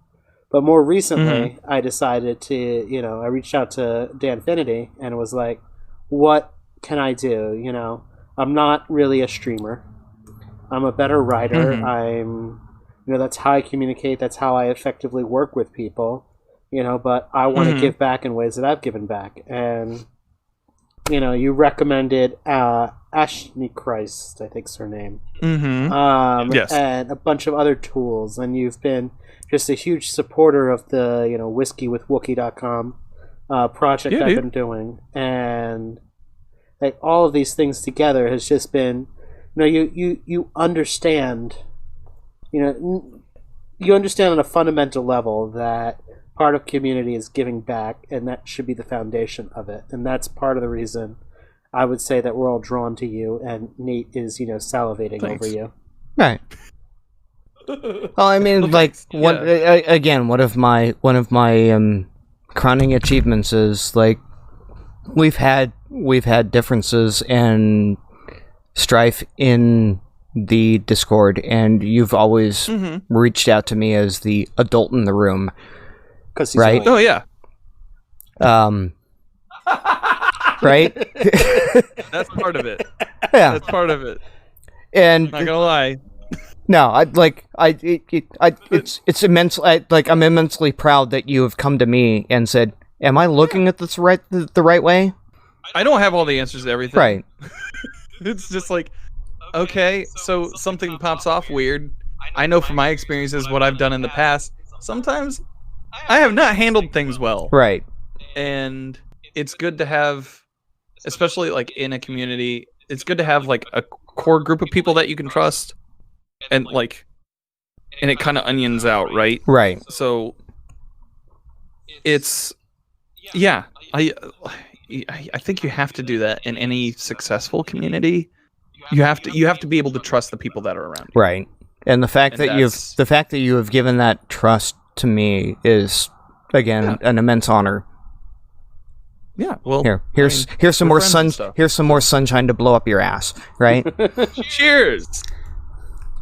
But more recently, I decided to, you know, I reached out to Danfinity and was like, "What can I do?" You know, I'm not really a streamer. I'm a better writer. I'm, you know, that's how I communicate. That's how I effectively work with people. You know, but I want to give back in ways that I've given back, and you know, you recommended Ashley Christ, I think's her name. Yes. And a bunch of other tools, and you've been just a huge supporter of the, you know, whiskiewithwookie.com project I've been doing, and like all of these things together has just been, you know, you understand, you know, you understand on a fundamental level that part of community is giving back, and that should be the foundation of it. And that's part of the reason I would say that we're all drawn to you, and Nate is, you know, salivating over you. Right. Well, I mean, like, again, one of my crowning achievements is like we've had differences and strife in the Discord, and you've always reached out to me as the adult in the room. because he's right? white. Oh yeah. Right. That's part of it. Yeah, That's part of it. and Not gonna lie. no, it's immense. I'm immensely proud that you have come to me and said, "Am I looking at this the right way?" I don't have all the answers to everything. Right. It's just like, okay, so something pops off weird. I know from my experiences what I've done in the past. Sometimes I have not handled things well. Right. And it's good to have, especially like in a community, it's good to have like a core group of people that you can trust. And it kind of onions out, right? Right. So it's, yeah, I think you have to do that in any successful community. You have to be able to trust the people that are around you. Right. And the fact that you have given that trust to me is, again, an immense honor. Yeah. Well, here's some more here's some more sunshine to blow up your ass, right? Cheers.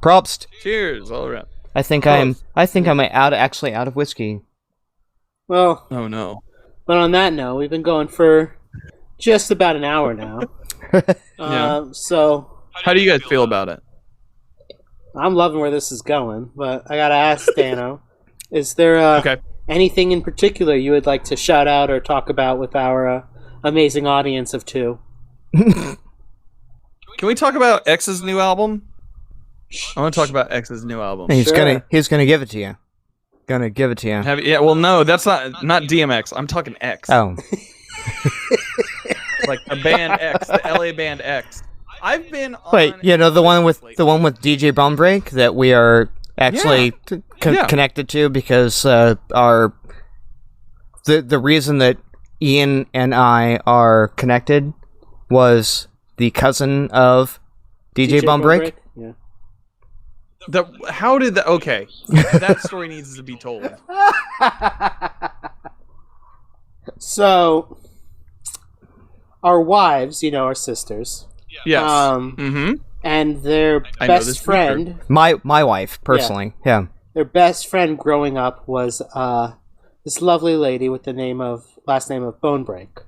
Props. Cheers all around. I think I'm out of whiskey. Well. Oh no. But on that note, we've been going for just about an hour now. Yeah. So. How do you guys feel about it? I'm loving where this is going, but I gotta ask Dano, is there anything in particular you would like to shout out or talk about with our amazing audience of 2? Can we talk about X's new album? I want to talk about X's new album. He's gonna give it to you. Gonna give it to you. Yeah. Well, no, that's not DMX. I'm talking X. Oh. Like the band X, the LA band X. I've been on the one with DJ Bombreak that we are actually connected to because the reason that Ian and I are connected was the cousin of DJ Bombreak. Yeah. How did that? Okay, that story needs to be told. So, our wives, our sisters. Yes. And their best friend. My wife, personally. Yeah. Their best friend growing up was this lovely lady with the last name of Bonebreak,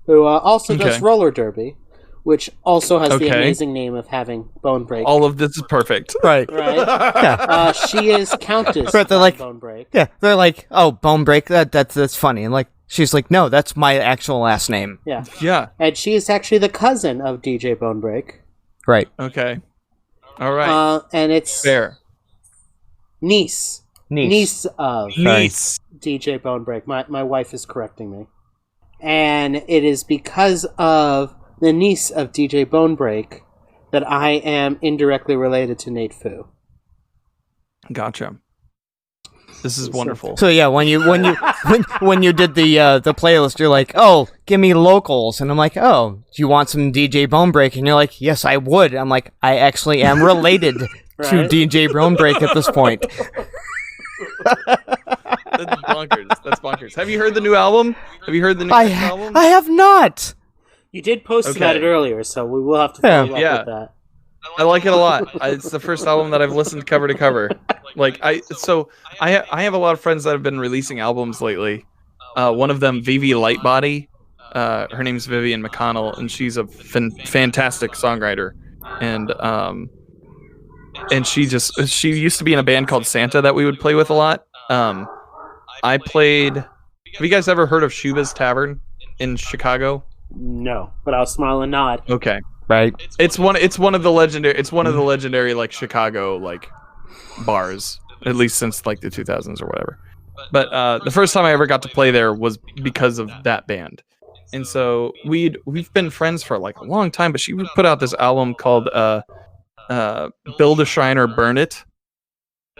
who also does roller derby, which also has the amazing name of having Bonebreak. All of this is perfect. Right. Yeah. She is Countess Bonebreak. Yeah. They're like, oh, Bonebreak, that's funny. And she's like, no, that's my actual last name. Yeah. Yeah. And she is actually the cousin of DJ Bonebreak. Right. Okay. All right. And it's fair. Niece of DJ Bonebreak. My wife is correcting me. And it is because of the niece of DJ Bonebreak that I am indirectly related to Nate Fu. Gotcha. This is wonderful. So yeah, when you did the playlist, you're like, oh, give me locals, and I'm like, oh, do you want some DJ Bonebreak? And you're like, yes, I would. I'm like, I actually am related to DJ Bonebreak at this point. That's bonkers. Have you heard the new album? Album? I have not. You did post about it earlier, so we will have to follow up with that. I like it a lot. It's the first album that I've listened cover to cover. I have a lot of friends that have been releasing albums lately. One of them, Vivi Lightbody. Her name's Vivian McConnell, and she's a fantastic songwriter. And she used to be in a band called Santa that we would play with a lot. I played. Have you guys ever heard of Shuba's Tavern in Chicago? No, but I'll smile and nod. Okay. Right. It's one of the legendary like Chicago bars, at least since the 2000s or whatever. But the first time I ever got to play there was because of that band. And so we've been friends for a long time, but she would put out this album called Build a Shrine or Burn It.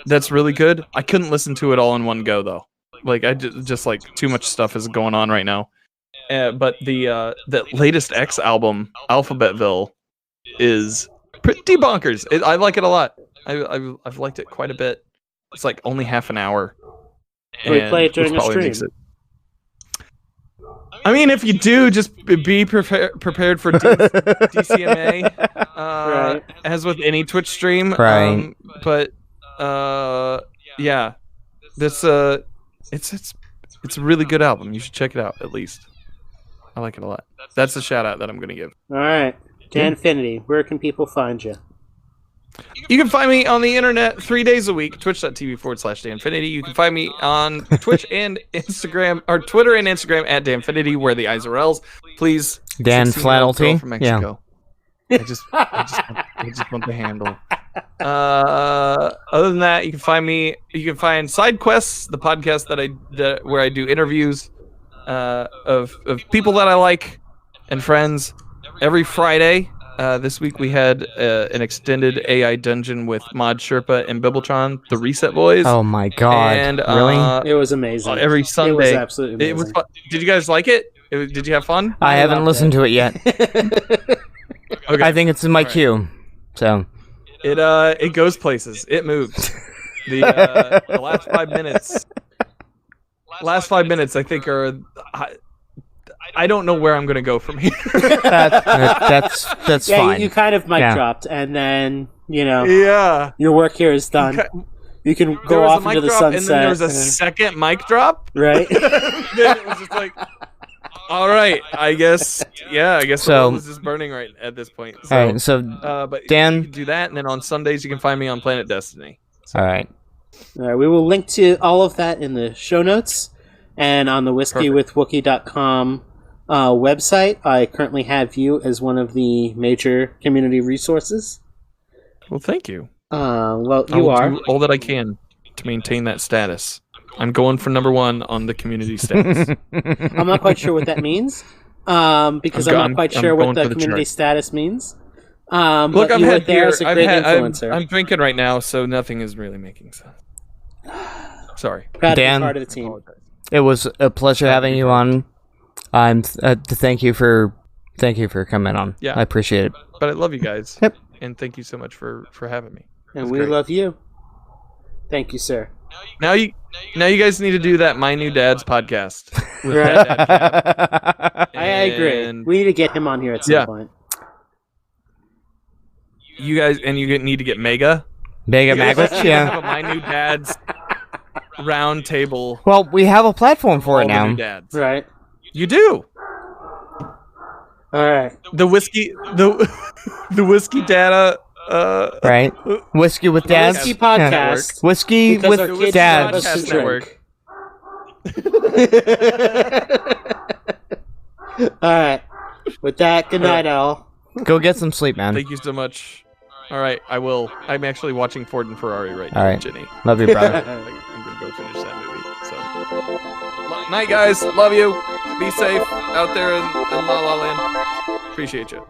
That's really good. I couldn't listen to it all in one go though. I just too much stuff is going on right now. But the latest X album, Alphabetville, is pretty bonkers. I like it a lot. I've liked it quite a bit. It's only half an hour. Can we play it during a stream? I mean, if you do, just be prepared for DCMA, right. As with any Twitch stream. Right. Yeah, this It's a really good album. You should check it out at least. I like it a lot. That's the shout out that I'm going to give. All right. Danfinity, where can people find you? You can find me on the internet 3 days a week, twitch.tv/Danfinity. You can find me on Twitch and Instagram, or Twitter and Instagram at Danfinity, where the I's are L's. Please. Dan Flannelty. From Mexico. Yeah. I just want the handle. Other than that, you can find Side Quests, the podcast where I do interviews of people that I like and friends every Friday. This week we had an extended AI dungeon with Mod Sherpa and Bibletron, the Reset Boys. Oh my god! And, really? It was amazing. Every Sunday, it was absolutely amazing. It was fun. Did you guys like it? Did you have fun? I haven't listened to it yet. Okay. I think it's in my queue. So it goes places. It moves. The last 5 minutes. Last 5 minutes, I think, are. I don't know where I'm going to go from here. That's yeah, fine. You kind of mic dropped, and then yeah, your work here is done. You can go off into the sunset. And then there was a second mic drop. Right. Then it was just like, all right, I guess so, the world is just burning right at this point. So, all right, so but Dan, you can do that, and then on Sundays you can find me on Planet Destiny. So. All right, we will link to all of that in the show notes and on the whiskiewithwookie.com website. I currently have you as one of the major community resources. Well, thank you. Well, I will do all that I can to maintain that status. I'm going for #1 on the community status. I'm not quite sure what that means, because I'm not quite sure what the community status means. Look, I'm as a great influencer. I'm drinking right now, so nothing is really making sense. Sorry, proud Dan, to be part of the team. It was a pleasure having you on. Thank you for coming on. Yeah, I appreciate it. But I love you guys. Yep. And thank you so much for having me. And we love you. Thank you, sir. Now you guys need to do that My New Dad's podcast. With Right. Dad Cap. I agree. We need to get him on here at some point. You guys, and you need to get Mega Maglitch, yeah. Have a My New Dad's round table. Well, we have a platform for it All the now. new dads. Right. You do. All right. The whiskey data. Right. Whiskey with dads. Whiskey podcast. Yeah. Whiskey because our with kids dads. love us to drink. All right. With that, good night, Al. Go get some sleep, man. Thank you so much. All right, I will. I'm actually watching Ford and Ferrari right now, All right. Jenny. Love you, brother. I'm gonna go finish that movie. So, night, guys. Love you. Be safe out there in La La Land. Appreciate you.